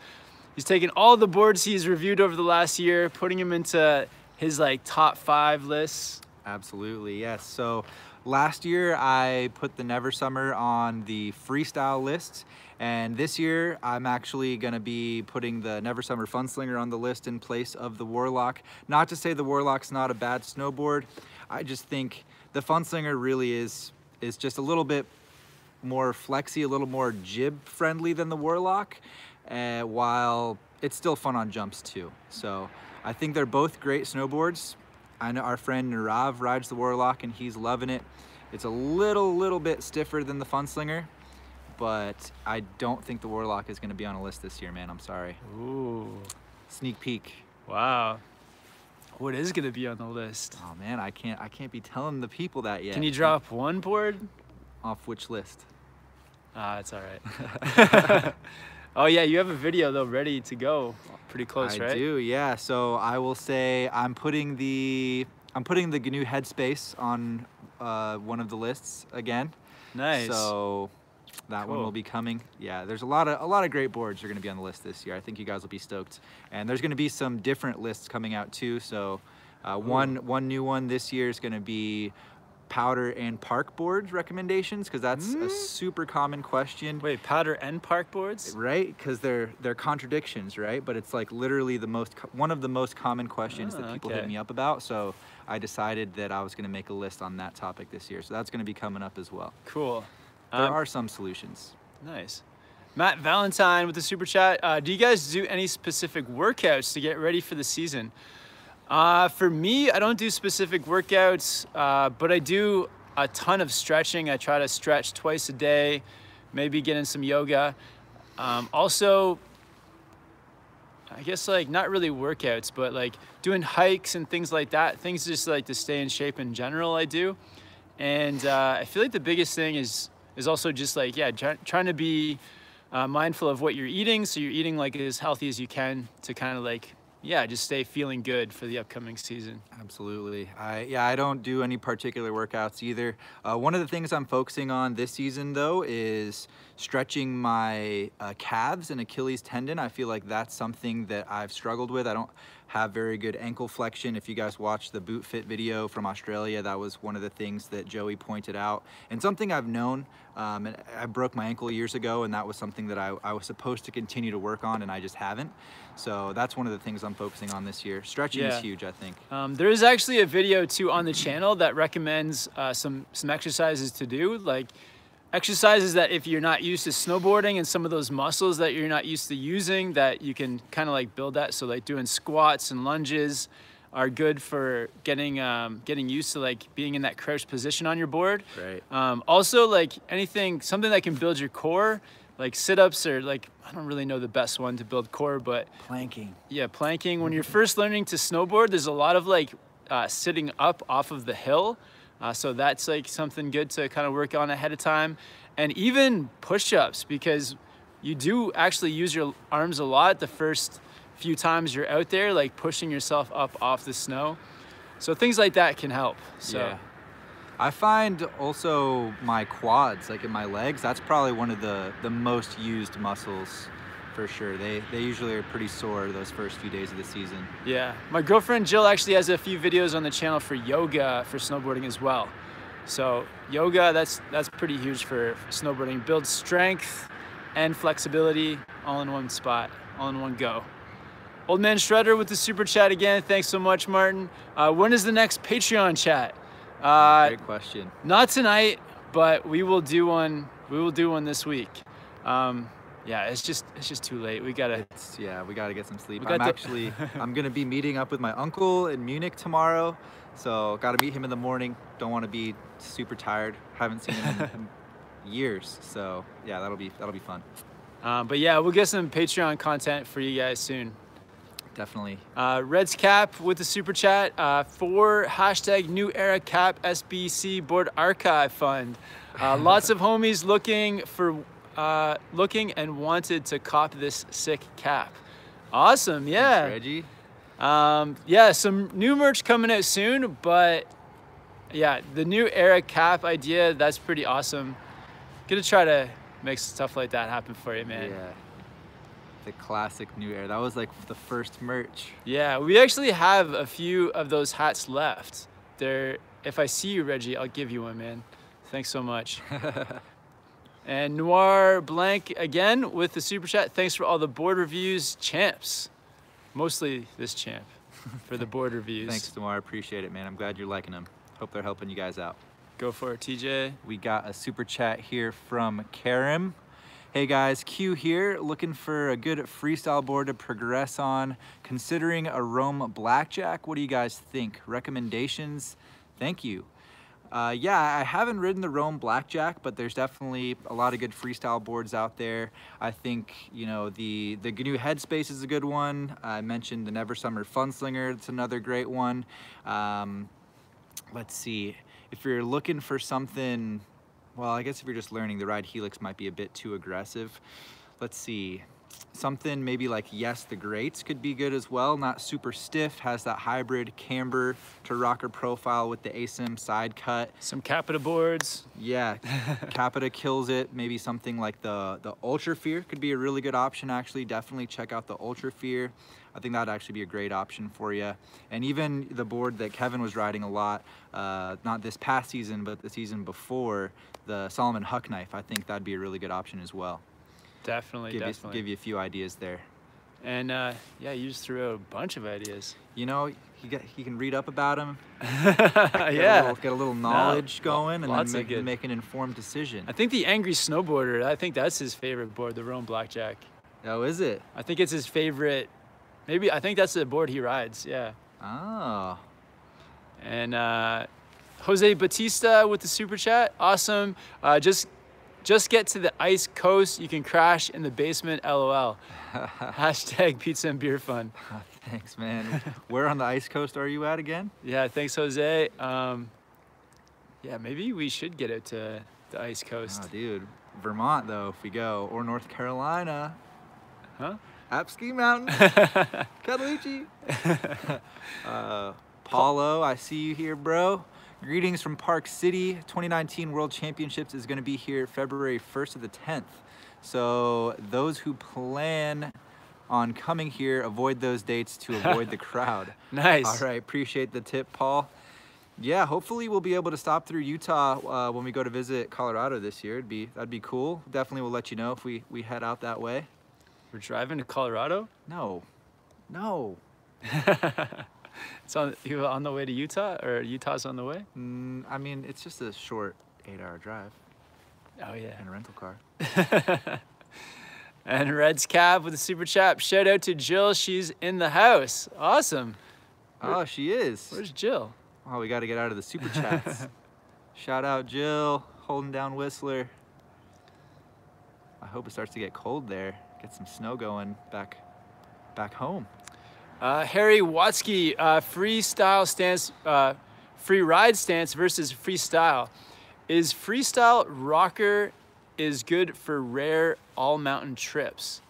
he's taking all the boards he's reviewed over the last year, putting them into his like top 5 lists. Absolutely, yes. So last year I put the Never Summer on the freestyle list, and this year I'm actually going to be putting the Never Summer Funslinger on the list in place of the Warlock. Not to say the Warlock's not a bad snowboard, I just think the Funslinger really is just a little bit more flexy, a little more jib friendly than the Warlock, while it's still fun on jumps too. So I think they're both great snowboards. I know our friend Nirav rides the Warlock and he's loving it. It's a little bit stiffer than the Funslinger, but I don't think the Warlock is going to be on a list this year, man. I'm sorry. Ooh. Sneak peek. Wow. What is going to be on the list? Oh man, I can't be telling the people that yet. Can you drop one board? Off which list? It's all right. Oh yeah, you have a video though ready to go. Pretty close, right? I do, yeah. So I will say I'm putting the GNU Headspace on one of the lists again. Nice. So That Cool. one will be coming. Yeah, there's a lot of great boards are going to be on the list this year. I think you guys will be stoked. And there's going to be some different lists coming out too. So one new one this year is going to be powder and park board recommendations, because that's a super common question. Wait, powder and park boards? Right, because they're contradictions, right? But it's like literally one of the most common questions that people hit me up about. So I decided that I was going to make a list on that topic this year. So that's going to be coming up as well. Cool. There are some solutions. Nice. Matt Valentine with the super chat. Do you guys do any specific workouts to get ready for the season? For me, I don't do specific workouts, but I do a ton of stretching. I try to stretch twice a day, maybe get in some yoga. Also, I guess like not really workouts, but like doing hikes and things like that. Things just like to stay in shape in general, I do. And I feel like the biggest thing is also just like, yeah, trying to be mindful of what you're eating. So you're eating like as healthy as you can to kind of like, yeah, just stay feeling good for the upcoming season. Absolutely. I don't do any particular workouts either. One of the things I'm focusing on this season though is stretching my calves and Achilles tendon. I feel like that's something that I've struggled with. I don't have very good ankle flexion. If you guys watched the Boot Fit video from Australia, that was one of the things that Joey pointed out, and something I've known. And I broke my ankle years ago, and that was something that I was supposed to continue to work on, and I just haven't. So that's one of the things I'm focusing on this year. Stretching is huge, I think. There is actually a video too on the channel that recommends some exercises to do, like exercises that if you're not used to snowboarding and some of those muscles that you're not used to using, that you can kind of like build that. So like doing squats and lunges are good for getting used to like being in that crouched position on your board. Right. Also like something that can build your core, like sit-ups, or like, I don't really know the best one to build core, but planking. Yeah, planking. When you're first learning to snowboard, there's a lot of like sitting up off of the hill. So that's like something good to kind of work on ahead of time. And even push-ups, because you do actually use your arms a lot the first few times you're out there, like pushing yourself up off the snow. So things like that can help. So yeah. I find also my quads, like in my legs, that's probably one of the most used muscles for sure. They usually are pretty sore those first few days of the season. Yeah, my girlfriend Jill actually has a few videos on the channel for yoga for snowboarding as well. So yoga, that's pretty huge for snowboarding. Builds strength and flexibility all in one spot, all in one go. Old Man Shredder with the super chat again. Thanks so much, Martin. When is the next Patreon chat? Great question. Not tonight, but we will do one. We will do one this week. Yeah, it's just too late. We gotta get some sleep. I'm gonna be meeting up with my uncle in Munich tomorrow, so gotta meet him in the morning. Don't want to be super tired. Haven't seen him in years, so yeah, that'll be fun. But yeah, we'll get some Patreon content for you guys soon. Definitely. Reds Cap with the super chat for hashtag New Era Cap SBC Board Archive Fund. Lots of homies looking and wanted to cop this sick cap. Awesome, yeah. Thanks, Reggie. Yeah, some new merch coming out soon, but yeah, the New Era Cap idea, that's pretty awesome. Gonna try to make stuff like that happen for you, man. Yeah. The classic New Era. That was like the first merch. Yeah, we actually have a few of those hats left. If I see you, Reggie, I'll give you one, man. Thanks so much. And Noir Blank again with the super chat. Thanks for all the board reviews, champs. Mostly this champ for the board reviews. Thanks, Noir. Appreciate it, man. I'm glad you're liking them. Hope they're helping you guys out. Go for it, TJ. We got a super chat here from Karim. Hey guys, Q here, looking for a good freestyle board to progress on. Considering a Rome Blackjack, what do you guys think? Recommendations? Thank you. Yeah, I haven't ridden the Rome Blackjack, but there's definitely a lot of good freestyle boards out there. I think, you know, the GNU Headspace is a good one. I mentioned the Never Summer Funslinger, it's another great one. Let's see, if you're looking for something, well, I guess if you're just learning, the Ride Helix might be a bit too aggressive. Let's see. Something maybe like Yes the Greats could be good as well. Not super stiff, has that hybrid camber to rocker profile with the ASIM side cut. Some Capita boards. Yeah, Capita kills it. Maybe something like the Ultra Fear could be a really good option actually. Definitely check out the Ultra Fear. I think that'd actually be a great option for you. And even the board that Kevin was riding a lot, not this past season, but the season before, the Solomon Huck Knife, I think that'd be a really good option as well. Definitely, Give you a few ideas there. And yeah, you just threw out a bunch of ideas. You know, you can read up about them. Yeah. Get a little knowledge going, and then make an informed decision. I think the Angry Snowboarder, I think that's his favorite board, the Rome Blackjack. Oh, is it? I think it's his favorite. Maybe, I think that's the board he rides, yeah. Oh. And Jose Batista with the super chat, awesome. Just get to the ice coast. You can crash in the basement, LOL. Hashtag pizza and beer fun. Thanks, man. Where on the ice coast are you at again? Yeah, thanks, Jose. Yeah, maybe we should get it to the ice coast. Oh, dude. Vermont, though, if we go. Or North Carolina. Huh? App Ski Mountain. Cataloochee. Paulo, I see you here, bro. Greetings from Park City. 2019 World Championships is going to be here February 1st to the 10th. So those who plan on coming here, avoid those dates to avoid the crowd. Nice. All right, appreciate the tip, Paul. Yeah, hopefully we'll be able to stop through Utah when we go to visit Colorado this year. That'd be cool. Definitely will let you know if we head out that way. We're driving to Colorado? No. It's you on the way to Utah, or Utah's on the way? I mean, it's just a short 8-hour drive. Oh yeah. In a rental car. And Red's Cab with a super chat. Shout out to Jill, she's in the house. Awesome. Oh, she is. Where's Jill? Oh, we got to get out of the super chats. Shout out Jill, holding down Whistler. I hope it starts to get cold there. Get some snow going back home. Harry Watsky, freestyle stance, free ride stance versus freestyle. Is freestyle rocker is good for rare all mountain trips?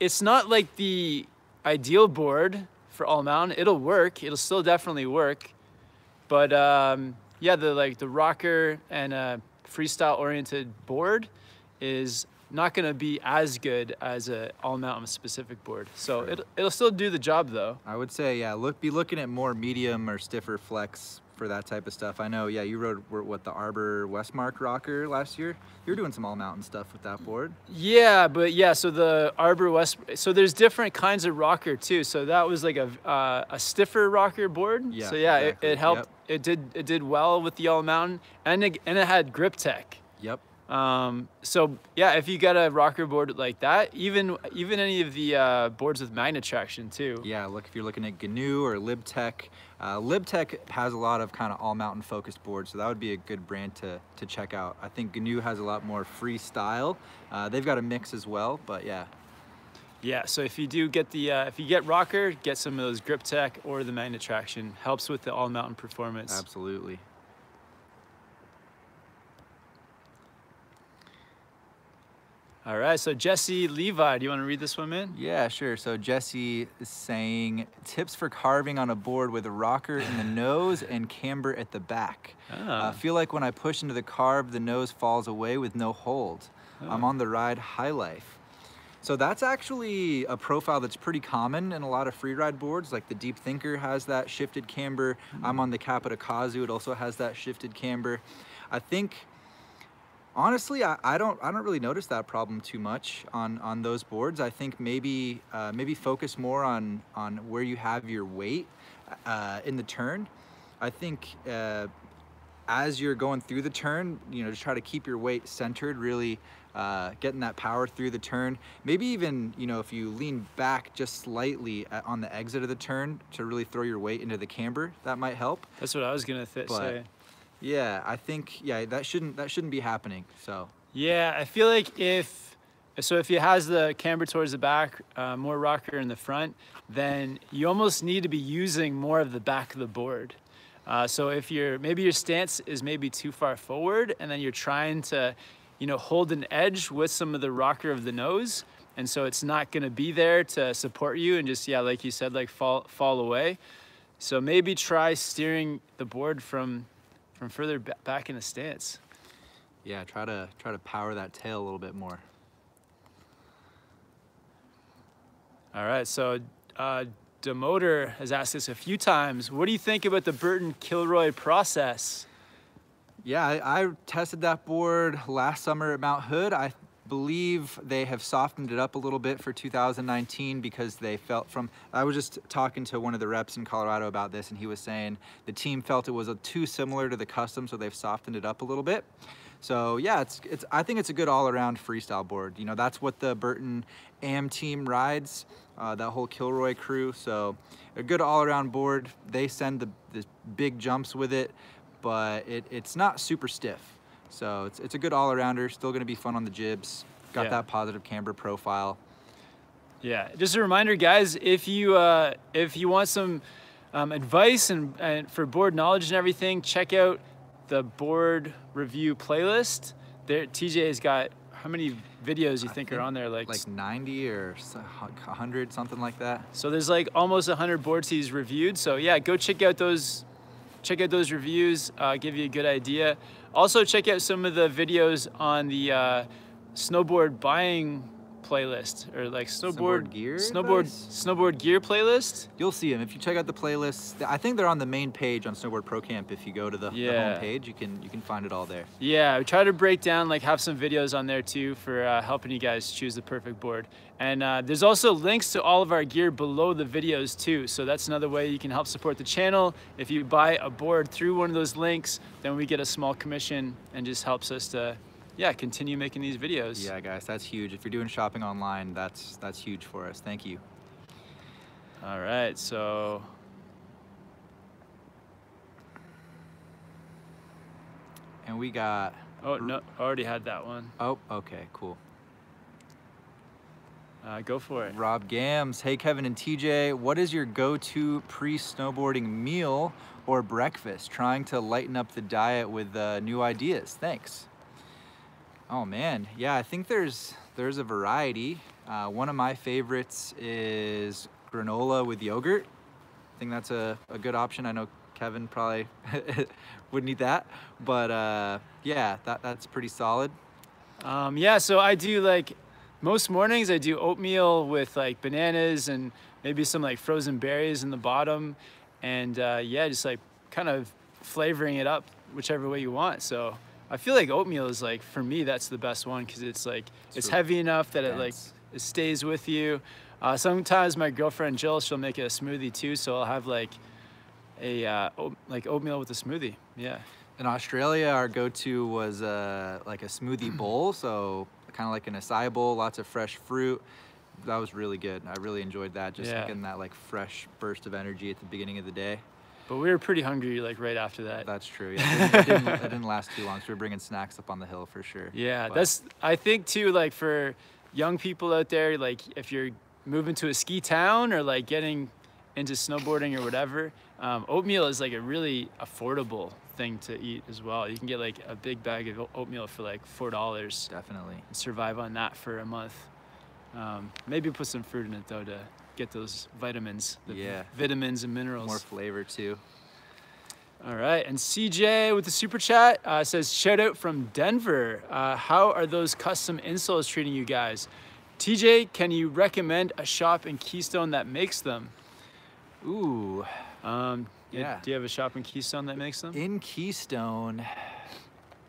It's not like the ideal board for all mountain. It'll work. It'll still definitely work. But yeah, the rocker and freestyle oriented board is not going to be as good as a all mountain specific board. So sure. It'll still do the job though. I would say, yeah, be looking at more medium or stiffer flex for that type of stuff. I know, yeah, you rode what, the Arbor Westmark rocker last year? You were doing some all mountain stuff with that board. Yeah, but yeah, so the Arbor West, so there's different kinds of rocker too. So that was like a stiffer rocker board. Yeah, so yeah, exactly. it helped. Yep. It did well with the all mountain, and it had grip tech. Yep. So yeah, if you got a rocker board like that, even any of the boards with magnet traction too. Yeah, look, if you're looking at GNU or LibTech, LibTech has a lot of kind of all mountain focused boards, so that would be a good brand to check out. I think GNU has a lot more freestyle. They've got a mix as well, but yeah. Yeah, so if you do get the if you get rocker, get some of those grip tech or the magnet traction. Helps with the all mountain performance. Absolutely. All right, so Jesse Levi, do you want to read this one, man? Yeah, sure. So Jesse is saying, tips for carving on a board with a rocker in the nose and camber at the back. I feel like when I push into the carve, the nose falls away with no hold. I'm on the ride high life. So that's actually a profile that's pretty common in a lot of freeride boards. Like the Deep Thinker has that shifted camber. I'm on the Capita Kazu, it also has that shifted camber. I think, honestly, I don't really notice that problem too much on those boards. I think maybe focus more on where you have your weight in the turn. I think as you're going through the turn, you know, just try to keep your weight centered, really getting that power through the turn. Maybe even, you know, if you lean back just slightly on the exit of the turn to really throw your weight into the camber, that might help. That's what I was gonna say. Yeah, I think, yeah, that shouldn't be happening, so. Yeah, I feel like if it has the camber towards the back, more rocker in the front, then you almost need to be using more of the back of the board. So if maybe your stance is maybe too far forward, and then you're trying to, you know, hold an edge with some of the rocker of the nose. And so it's not gonna be there to support you and just, yeah, like you said, like fall away. So maybe try steering the board from further back in the stance. Yeah, try to power that tail a little bit more. All right, so Demoter has asked us a few times, what do you think about the Burton-Kilroy process? Yeah, I tested that board last summer at Mount Hood. I believe they have softened it up a little bit for 2019 because they felt I was just talking to one of the reps in Colorado about this, and he was saying the team felt it was too similar to the custom, so they've softened it up a little bit. So yeah, I think it's a good all-around freestyle board. You know, that's what the Burton AM team rides, that whole Kilroy crew. So a good all-around board. They send the big jumps with it, but it's not super stiff. So it's a good all-arounder. Still gonna be fun on the jibs. Got that positive camber profile. Yeah, just a reminder, guys, if you want some advice and for board knowledge and everything, check out the board review playlist. There, TJ has got, how many videos you think are on there? Like 90 or 100, something like that. So there's like almost 100 boards he's reviewed. So yeah, go check out those reviews, give you a good idea. Also check out some of the videos on the snowboard buying playlist, or like snowboard gear playlist. You'll see them if you check out the playlists. I think they're on the main page on Snowboard Pro Camp. If you go to the home page, you can find it all there. Yeah, we try to break down, like have some videos on there too for helping you guys choose the perfect board. And there's also links to all of our gear below the videos too. So that's another way you can help support the channel. If you buy a board through one of those links, then we get a small commission and just helps us to continue making these videos. Yeah, guys, that's huge. If you're doing shopping online, that's huge for us. Thank you. All right, so and we got. Oh no, already had that one. Oh, okay, cool. Go for it. Rob Gams, hey Kevin and TJ, what is your go-to pre-snowboarding meal or breakfast? Trying to lighten up the diet with new ideas. Thanks. Oh man, yeah, I think there's a variety. One of my favorites is granola with yogurt. I think that's a good option. I know Kevin probably wouldn't eat that, but yeah, that's pretty solid. Yeah, so I do like, most mornings I do oatmeal with like bananas and maybe some like frozen berries in the bottom. And yeah, just like kind of flavoring it up whichever way you want. So I feel like oatmeal is like, for me, that's the best one because it's like, it's heavy enough that it stays with you. Sometimes my girlfriend Jill, she'll make a smoothie too. So I'll have like a like oatmeal with a smoothie. Yeah. In Australia, our go-to was like a smoothie bowl. So kind of like an acai bowl, lots of fresh fruit. That was really good. I really enjoyed that. Just getting that like fresh burst of energy at the beginning of the day. But we were pretty hungry like right after that. That's true. Yeah, it didn't last too long. So we were bringing snacks up on the hill for sure. Yeah, I think too, like for young people out there, like if you're moving to a ski town or like getting into snowboarding or whatever, oatmeal is like a really affordable thing to eat as well. You can get like a big bag of oatmeal for like $4. Definitely. And survive on that for a month. Maybe put some fruit in it though to get those vitamins, vitamins and minerals. More flavor too. All right, and CJ with the super chat says, shout out from Denver. How are those custom insoles treating you guys? TJ, can you recommend a shop in Keystone that makes them? Ooh. Yeah. Do you have a shop in Keystone that makes them? In Keystone,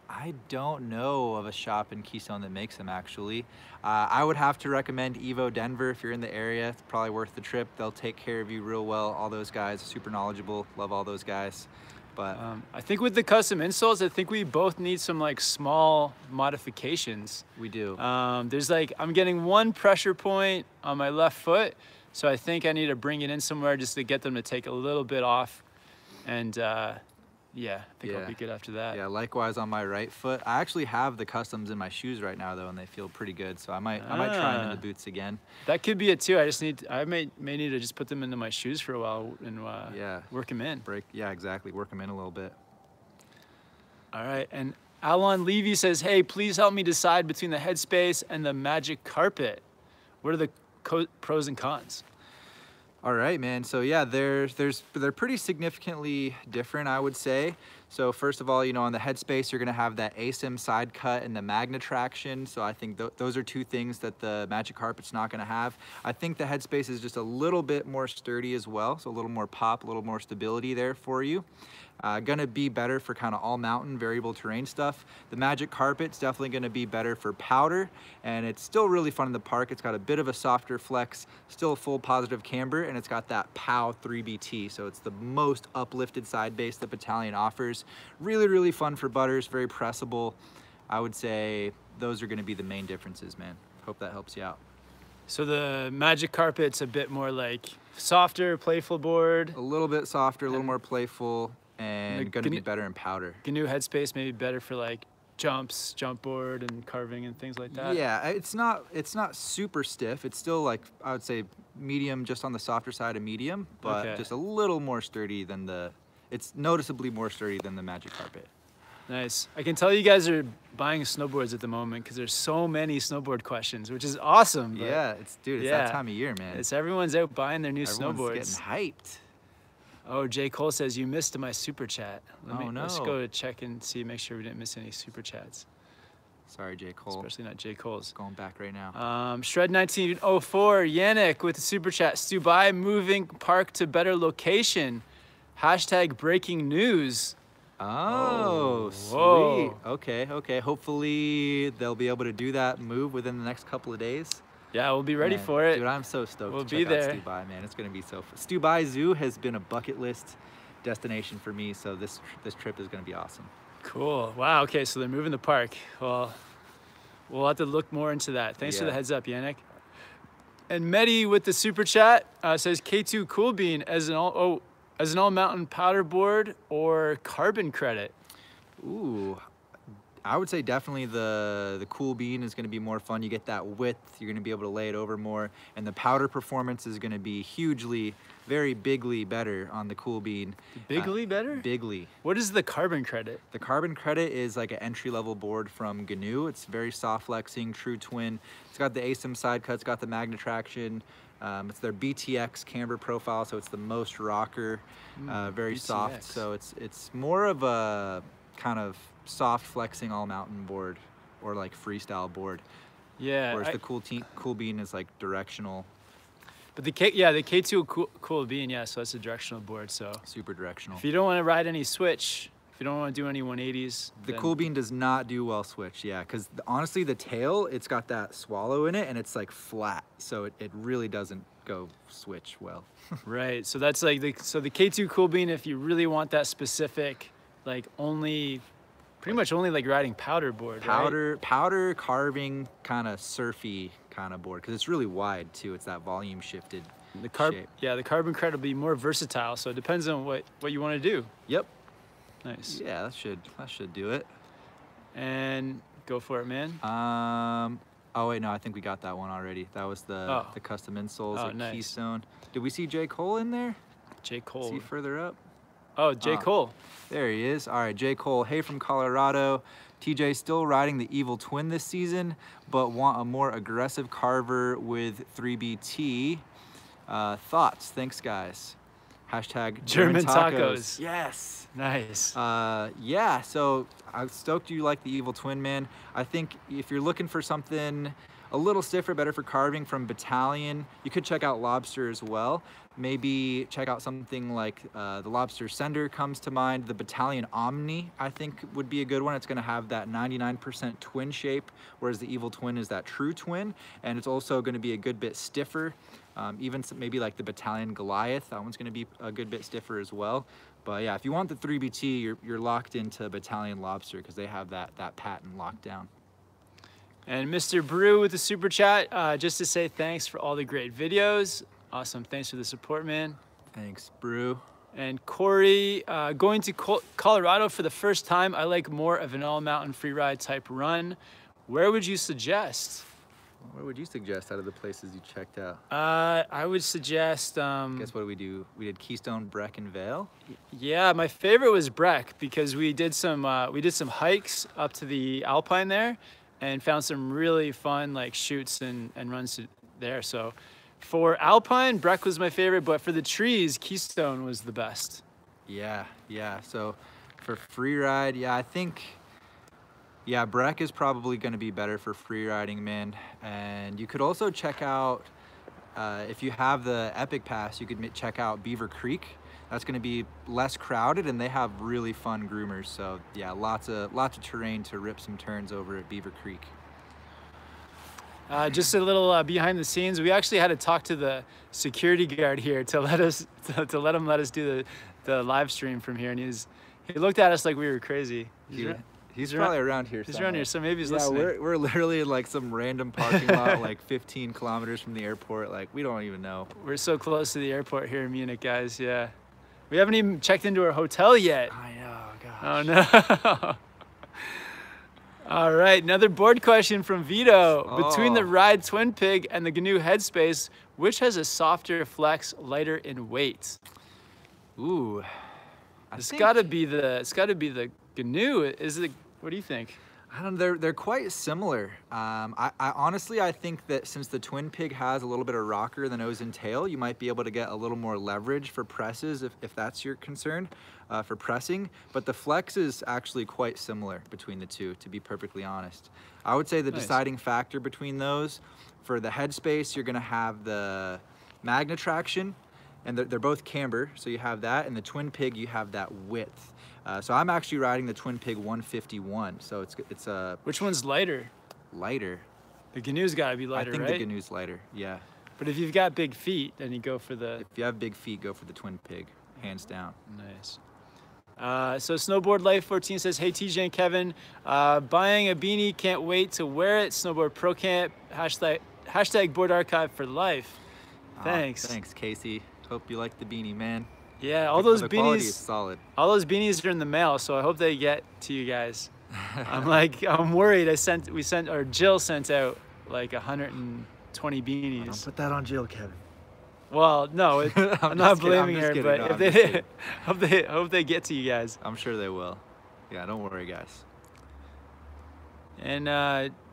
I don't know of a shop in Keystone that makes them actually. I would have to recommend Evo Denver if you're in the area. It's probably worth the trip. They'll take care of you real well. All those guys, super knowledgeable. Love all those guys. But I think with the custom insoles, I think we both need some like small modifications. We do. There's like, I'm getting one pressure point on my left foot. So I think I need to bring it in somewhere just to get them to take a little bit off. And yeah, I think I'll be good after that. Yeah, likewise on my right foot. I actually have the customs in my shoes right now though, and they feel pretty good. So I might try them in the boots again. That could be it too. I may need to just put them into my shoes for a while and work them in. Yeah, exactly. Work them in a little bit. All right, and Alon Levy says, hey, please help me decide between the Headspace and the Magic Carpet. What are the pros and cons? All right, man. So yeah, they're pretty significantly different, I would say. So first of all, you know, on the Headspace, you're gonna have that ASIM side cut and the magna traction. So I think those are two things that the Magic Carpet's not gonna have. I think the Headspace is just a little bit more sturdy as well. So a little more pop, a little more stability there for you. Gonna be better for kind of all mountain variable terrain stuff. The Magic Carpet's definitely gonna be better for powder, and it's still really fun in the park. It's got a bit of a softer flex, still a full positive camber, and it's got that POW 3BT. So it's the most uplifted side base the Battalion offers. Really, really fun for butters, very pressable. I would say those are gonna be the main differences, man. Hope that helps you out. So the Magic Carpet's a bit more like softer, playful board. A little bit softer, a little more playful, and gonna be better in powder. GNU Headspace maybe better for like jumps, jump board, and carving and things like that. Yeah, it's not super stiff. It's still like, I would say medium, just on the softer side of medium, but just a little more sturdy than it's noticeably more sturdy than the Magic Carpet. Nice. I can tell you guys are buying snowboards at the moment because there's so many snowboard questions, which is awesome. Yeah, it's that time of year, man. Everyone's out buying their new Everyone's snowboards. Getting hyped. Oh, J. Cole says you missed my super chat. No. Let's go to check and see, make sure we didn't miss any super chats. Sorry, J. Cole. Especially not J. Cole's. Going back right now. Shred1904, Yannick with the super chat. Dubai moving park to better location. Hashtag breaking news. Oh, sweet. Whoa. Okay. Hopefully they'll be able to do that move within the next couple of days. Yeah, we'll be ready for it. Dude, I'm so stoked we'll to be check there. out Dubai, man. It's gonna be so fun. Dubai Zoo has been a bucket list destination for me, so this trip is gonna be awesome. Cool. Wow. Okay, so they're moving the park. Well, we'll have to look more into that. Thanks for the heads up, Yannick. And Mehdi with the super chat says K2 Cool Bean as an all mountain powder board or carbon credit. Ooh, I would say definitely the Cool Bean is going to be more fun. You get that width, you're going to be able to lay it over more, and the powder performance is going to be hugely, very bigly better on the Cool Bean. Bigly better? Bigly. What is the carbon credit? The carbon credit is like an entry-level board from GNU. It's very soft flexing, true twin. It's got the ASIM side cut, it's got the magna traction. It's their BTX camber profile, so it's the most rocker, very BTX. Soft. So it's more of a kind of soft flexing all mountain board or like freestyle board. Yeah. Whereas the Cool Bean is like directional. But the K2 Cool Bean, yeah, so that's a directional board. So super directional. If you don't want to ride any switch, if you don't want to do any 180s. The Cool Bean does not do well switch, yeah, because honestly the tail, it's got that swallow in it and it's like flat, so it really doesn't go switch well. Right, so that's like the K2 Cool Bean, if you really want that specific, like pretty much only like riding powder board, right? Powder carving, kind of surfy kind of board, because it's really wide too. It's that volume shifted shape. Yeah, the carbon credit will be more versatile, so it depends on what you want to do. Yep. Nice. Yeah, that should do it. And go for it, man. Oh wait, no, I think we got that one already. That was the custom insoles at nice. Keystone. Did we see J. Cole in there? J. Cole. See further up? Oh, J. Cole. There he is. All right, J. Cole. Hey from Colorado. TJ still riding the Evil Twin this season, but want a more aggressive carver with 3BT. Thoughts? Thanks, guys. Hashtag German tacos. Yes. Nice. Yeah, so I'm stoked you like the Evil Twin, man. I think if you're looking for something a little stiffer, better for carving from Battalion, you could check out Lobster as well. Maybe check out something like the Lobster Sender comes to mind. The Battalion Omni, I think, would be a good one. It's going to have that 99% twin shape, whereas the Evil Twin is that true twin, and it's also going to be a good bit stiffer. Even maybe like the Battalion Goliath, that one's going to be a good bit stiffer as well. But yeah, if you want the 3BT, you're locked into Battalion Lobster because they have that patent locked down. And Mr. Brew with the super chat, just to say thanks for all the great videos. Awesome, thanks for the support, man. Thanks, Brew. And Corey, going to Colorado for the first time, I like more of an all-mountain free ride type run. Where would you suggest? What would you suggest out of the places you checked out? I would suggest. Guess what did we do? We did Keystone, Breck, and Vale. Yeah, my favorite was Breck because we did some hikes up to the Alpine there, and found some really fun like chutes and runs there. So for Alpine, Breck was my favorite, but for the trees, Keystone was the best. Yeah. So for free ride, yeah, I think. Yeah, Breck is probably going to be better for free riding, man. And you could also check out, if you have the Epic Pass, you could check out Beaver Creek. That's going to be less crowded, and they have really fun groomers. So yeah, lots of terrain to rip some turns over at Beaver Creek. Just a little behind the scenes. We actually had to talk to the security guard here to let him let us do the live stream from here, and he looked at us like we were crazy. He's probably around here. He's around here, so maybe he's listening. We're literally in like some random parking lot, like 15 kilometers from the airport. Like, we don't even know. We're so close to the airport here in Munich, guys. Yeah, we haven't even checked into our hotel yet. I know, gosh. Oh no. All right, another board question from Vito. Between the Ride Twin Pig and the GNU Headspace, which has a softer flex, lighter in weight? Ooh, It's got to be the GNU. Is it? What do you think? I don't know, they're quite similar. I honestly, I think that since the Twin Pig has a little bit of rocker in the nose and tail, you might be able to get a little more leverage for presses if that's your concern, for pressing. But the flex is actually quite similar between the two, to be perfectly honest. I would say the deciding factor between those, for the Headspace, you're gonna have the Magna traction, and they're both camber, so you have that, and the Twin Pig, you have that width. So I'm actually riding the Twin Pig 151. So it's a. Which one's lighter? Lighter. The GNU's got to be lighter, right? I think the GNU's lighter. Yeah. But if you've got big feet, then you go for the. If you have big feet, go for the Twin Pig, hands down. Nice. So Snowboard Life 14 says, "Hey TJ and Kevin, buying a beanie, can't wait to wear it. Snowboard Pro Camp hashtag Board Archive for life." Thanks. Thanks, Casey. Hope you like the beanie, man. Yeah, all those the beanies. Quality is solid. All those beanies are in the mail, so I hope they get to you guys. I'm worried. Jill sent out like 120 beanies. Don't put that on Jill, Kevin. Well, no, I'm not blaming her, but if they did, hope they get to you guys. I'm sure they will. Yeah, don't worry, guys. And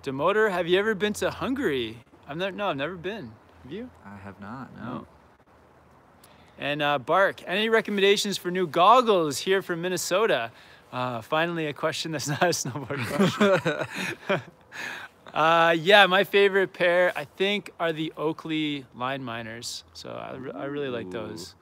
Demoter, have you ever been to Hungary? I've never been. Have you? I have not. No. And Bark, any recommendations for new goggles here from Minnesota? Finally, a question that's not a snowboard question. Yeah, my favorite pair, I think, are the Oakley Line Miners. So I really like those.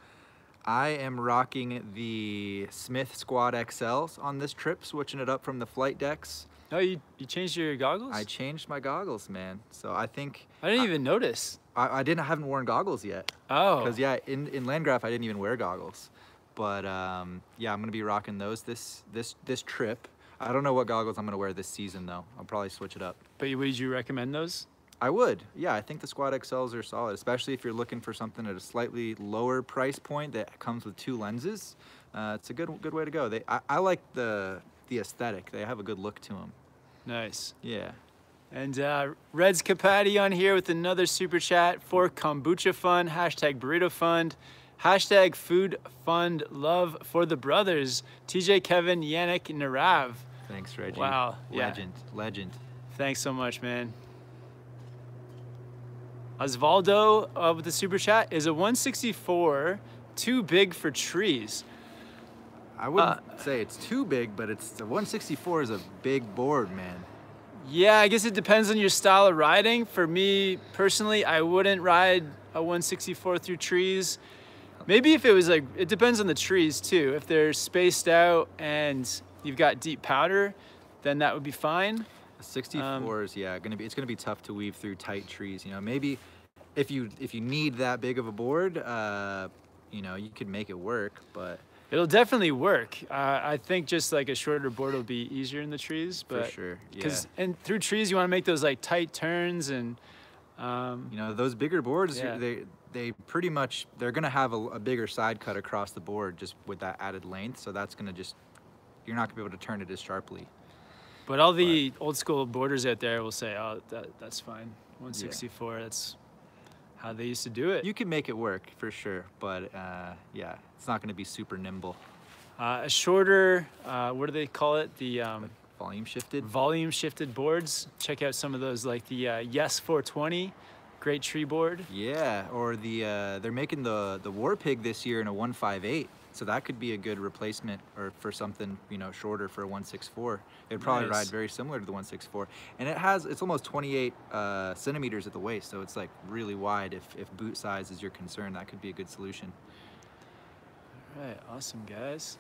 I am rocking the Smith Squad XLs on this trip, switching it up from the flight decks. Oh, you changed your goggles? I changed my goggles, man. So I think... I didn't even notice. I haven't worn goggles yet. Oh. Because yeah, in Landgraf I didn't even wear goggles. But yeah, I'm gonna be rocking those this trip. I don't know what goggles I'm gonna wear this season though. I'll probably switch it up. But would you recommend those? I would. Yeah, I think the Squad XLs are solid, especially if you're looking for something at a slightly lower price point that comes with 2 lenses. It's a good way to go. I like the aesthetic. They have a good look to them. Nice. Yeah. And Reds Capati on here with another super chat for Kombucha Fund, hashtag Burrito Fund, hashtag Food Fund Love for the Brothers, TJ, Kevin, Yannick, Narav. Thanks, Reggie. Wow. Legend. Thanks so much, man. Osvaldo with the super chat, is a 164 too big for trees? I wouldn't say it's too big, but the 164 is a big board, man. Yeah, I guess it depends on your style of riding. For me personally, I wouldn't ride a 164 through trees. Maybe if it was like, it depends on the trees too. If they're spaced out and you've got deep powder, then that would be fine. 64 is it's gonna be tough to weave through tight trees. You know, maybe if you need that big of a board, you know, you could make it work, but it'll definitely work. I think just like a shorter board will be easier in the trees, but for sure, yeah. And through trees you want to make those like tight turns and you know, those bigger boards, they pretty much, they're gonna have a bigger side cut across the board just with that added length. So that's gonna you're not gonna be able to turn it as sharply. But all the old school boarders out there will say, oh, that's fine. 164, that's how they used to do it. You can make it work for sure, but yeah, it's not going to be super nimble. A shorter, what do they call it? The volume shifted. Volume shifted boards. Check out some of those, like the Yes 420, great tree board. Yeah, or the they're making the War Pig this year in a 158, so that could be a good replacement or for something, you know, shorter for a 164. It'd probably ride very similar to the 164, and it's almost 28 centimeters at the waist, so it's like really wide. If boot size is your concern, that could be a good solution. All right, awesome guys.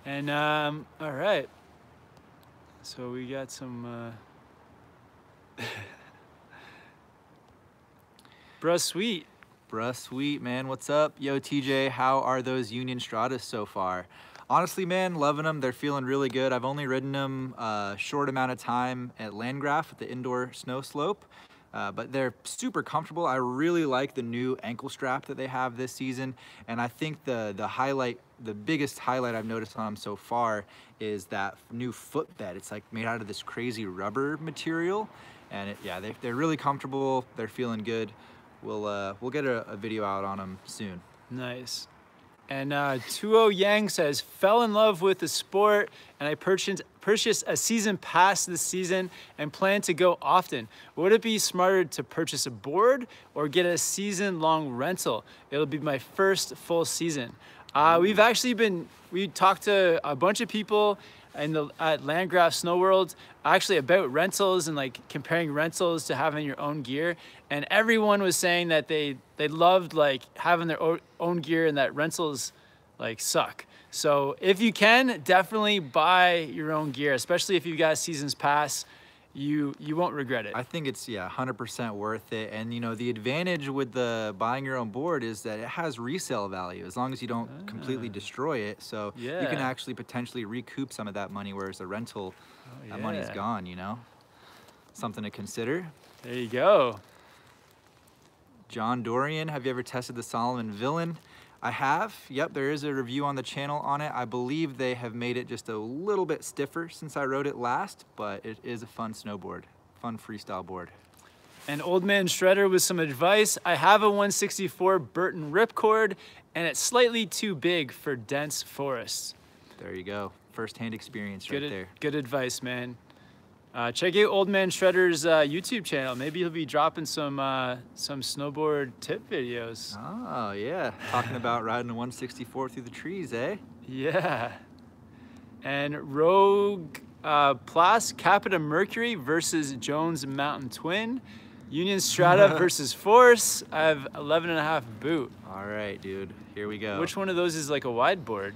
And all right, so we got some bruh sweet. Bruh sweet, man, what's up? Yo TJ, how are those Union Stratas so far? Honestly, man, loving them. They're feeling really good. I've only ridden them a short amount of time at Landgraf at the indoor snow slope, but they're super comfortable. I really like the new ankle strap that they have this season, and I think the biggest highlight I've noticed on them so far is that new footbed. It's like made out of this crazy rubber material, and yeah, they're really comfortable. They're feeling good. We'll get a video out on them soon. Nice. And 20 Yang says, fell in love with the sport, and I purchased a season pass this season and plan to go often. Would it be smarter to purchase a board or get a season-long rental? It'll be my first full season. We talked to a bunch of people at Landgraf Snow World actually about rentals and like comparing rentals to having your own gear, and everyone was saying that they loved like having their own gear and that rentals like suck. So if you can, definitely buy your own gear, especially if you've got a season's pass. You won't regret it. I think it's 100% worth it. And you know, the advantage with the buying your own board is that it has resale value as long as you don't completely destroy it. So you can actually potentially recoup some of that money, whereas the rental, that money's gone, you know? Something to consider. There you go. John Dorian, have you ever tested the Solomon Villain? I have. Yep, there is a review on the channel on it. I believe they have made it just a little bit stiffer since I rode it last, but it is a fun snowboard, fun freestyle board. And Old Man Shredder with some advice. I have a 164 Burton ripcord, and it's slightly too big for dense forests. There you go. First-hand experience right there. Good advice, man. Check out Old Man Shredder's YouTube channel. Maybe he'll be dropping some snowboard tip videos. Oh, yeah. Talking about riding a 164 through the trees, eh? Yeah. And Rogue Plus, Capita Mercury versus Jones Mountain Twin. Union Strata versus Force. I have 11.5 boot. All right, dude. Here we go. Which one of those is like a wide board?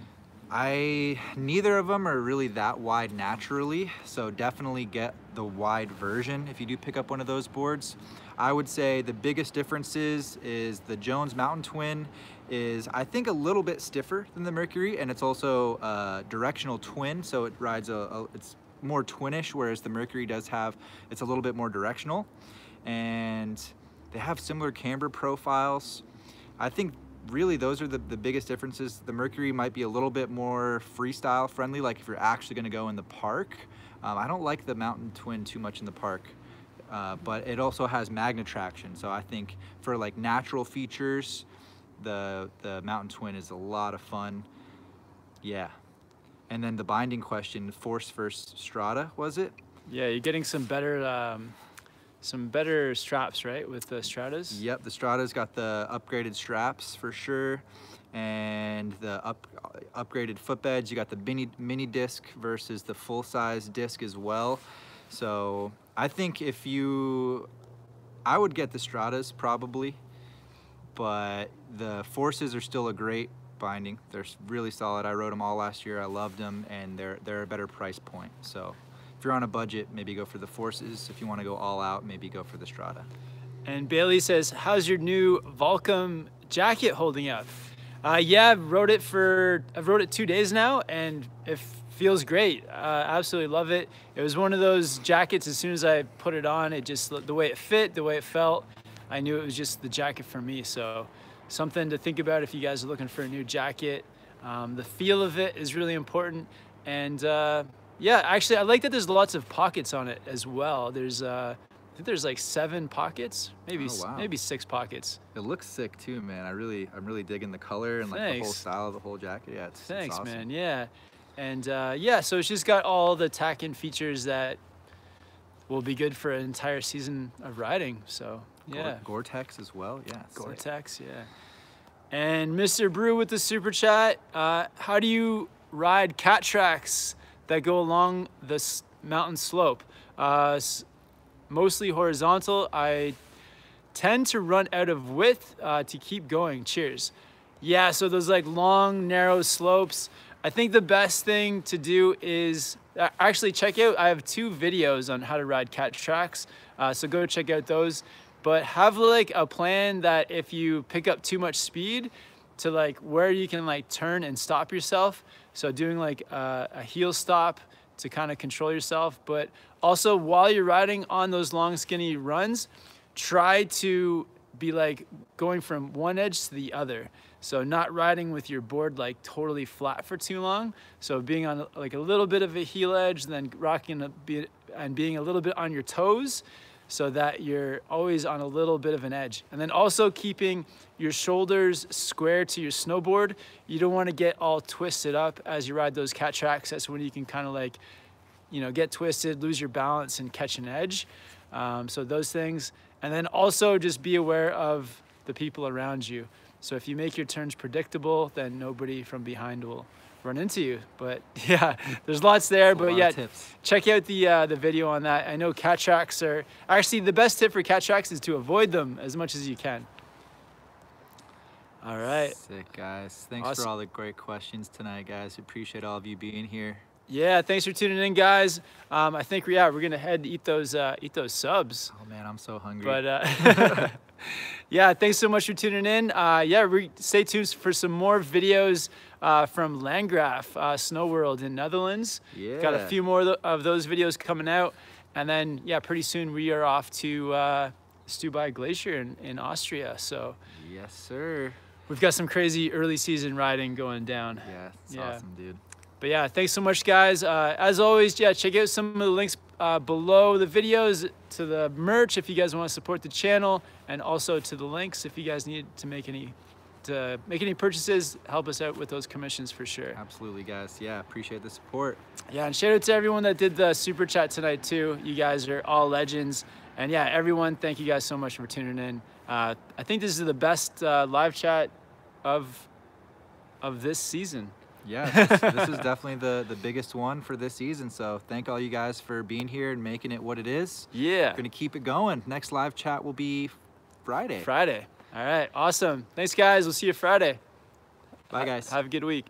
Neither of them are really that wide naturally, so definitely get the wide version if you do pick up one of those boards. I would say the biggest differences is the Jones Mountain Twin is, I think, a little bit stiffer than the Mercury, and it's also a directional twin, so it rides it's more twinish, whereas the Mercury it's a little bit more directional, and they have similar camber profiles. I think really those are the biggest differences. The Mercury might be a little bit more freestyle friendly, like if you're actually going to go in the park. I don't like the Mountain Twin too much in the park, but it also has magnet traction, so I think for like natural features, the Mountain Twin is a lot of fun. Yeah. And then the binding question, Force versus Strata, was it? Yeah, you're getting some better straps, right, with the Stratas? Yep, the Strata's got the upgraded straps for sure, and the upgraded footbeds. You got the mini disc versus the full-size disc as well. So I think I would get the Stratas probably, but the Forces are still a great binding. They're really solid. I rode them all last year. I loved them, and they're a better price point. So if you're on a budget, maybe go for the Forces. If you want to go all out, maybe go for the Strata. And Bailey says, how's your new Volcom jacket holding up? Yeah, I've rode it 2 days now, and it feels great. Absolutely love it. It was one of those jackets, as soon as I put it on, it just, the way it fit, the way it felt, I knew it was just the jacket for me. So something to think about if you guys are looking for a new jacket. The feel of it is really important. And yeah, actually, I like that there's lots of pockets on it as well. There's, I think there's like 7 pockets, maybe maybe 6 pockets. It looks sick too, man. I'm really digging the color and like the whole style of the whole jacket. Yeah, it's awesome. Man. Yeah, and yeah, so it's just got all the tack-in features that will be good for an entire season of riding. So yeah, Gore-Tex as well. Yeah, Gore-Tex. Yeah. And Mr. Brew with the super chat. How do you ride cat tracks that go along this mountain slope? Mostly horizontal. I tend to run out of width to keep going. Cheers. Yeah, so those like long, narrow slopes. I think the best thing to do is actually check out, I have 2 videos on how to ride cat tracks. So go check out those. But have like a plan that if you pick up too much speed, to like where you can like turn and stop yourself. So doing like a heel stop to kind of control yourself. But also while you're riding on those long skinny runs, try to be like going from one edge to the other. So not riding with your board like totally flat for too long. So being on like a little bit of a heel edge, then rocking a bit and being a little bit on your toes, so that you're always on a little bit of an edge. And then also keeping your shoulders square to your snowboard. You don't want to get all twisted up as you ride those cat tracks. That's when you can kind of like, you know, get twisted, lose your balance and catch an edge. So those things. And then also just be aware of the people around you. So if you make your turns predictable, then nobody from behind will run into you. But yeah, there's lots there. But yeah, check out the video on that. I know cat tracks are actually the best tip for cat tracks is to avoid them as much as you can. All right. Sick, guys. Thanks for all the great questions tonight, guys. Appreciate all of you being here. Yeah, thanks for tuning in, guys. I think we're gonna head to eat those subs. Oh man, I'm so hungry. But yeah, thanks so much for tuning in. Yeah, stay tuned for some more videos from Landgraf, Snow World in Netherlands. Yeah. Got a few more of those videos coming out. And then, yeah, pretty soon we are off to Stubai Glacier in Austria. So yes, sir. We've got some crazy early season riding going down. Yeah, it's awesome, dude. But yeah, thanks so much, guys. As always, yeah, check out some of the links below the videos to the merch if you guys want to support the channel, and also to the links if you guys need to make any purchases. Help us out with those commissions for sure. Absolutely, guys. Yeah, appreciate the support. Yeah, and shout out to everyone that did the super chat tonight too. You guys are all legends. And yeah, everyone, thank you guys so much for tuning in. I think this is the best live chat of this season. Yeah, this is definitely the biggest one for this season. So thank all you guys for being here and making it what it is. Yeah. We're going to keep it going. Next live chat will be Friday. All right. Awesome. Thanks, guys. We'll see you Friday. Bye, guys. Have a good week.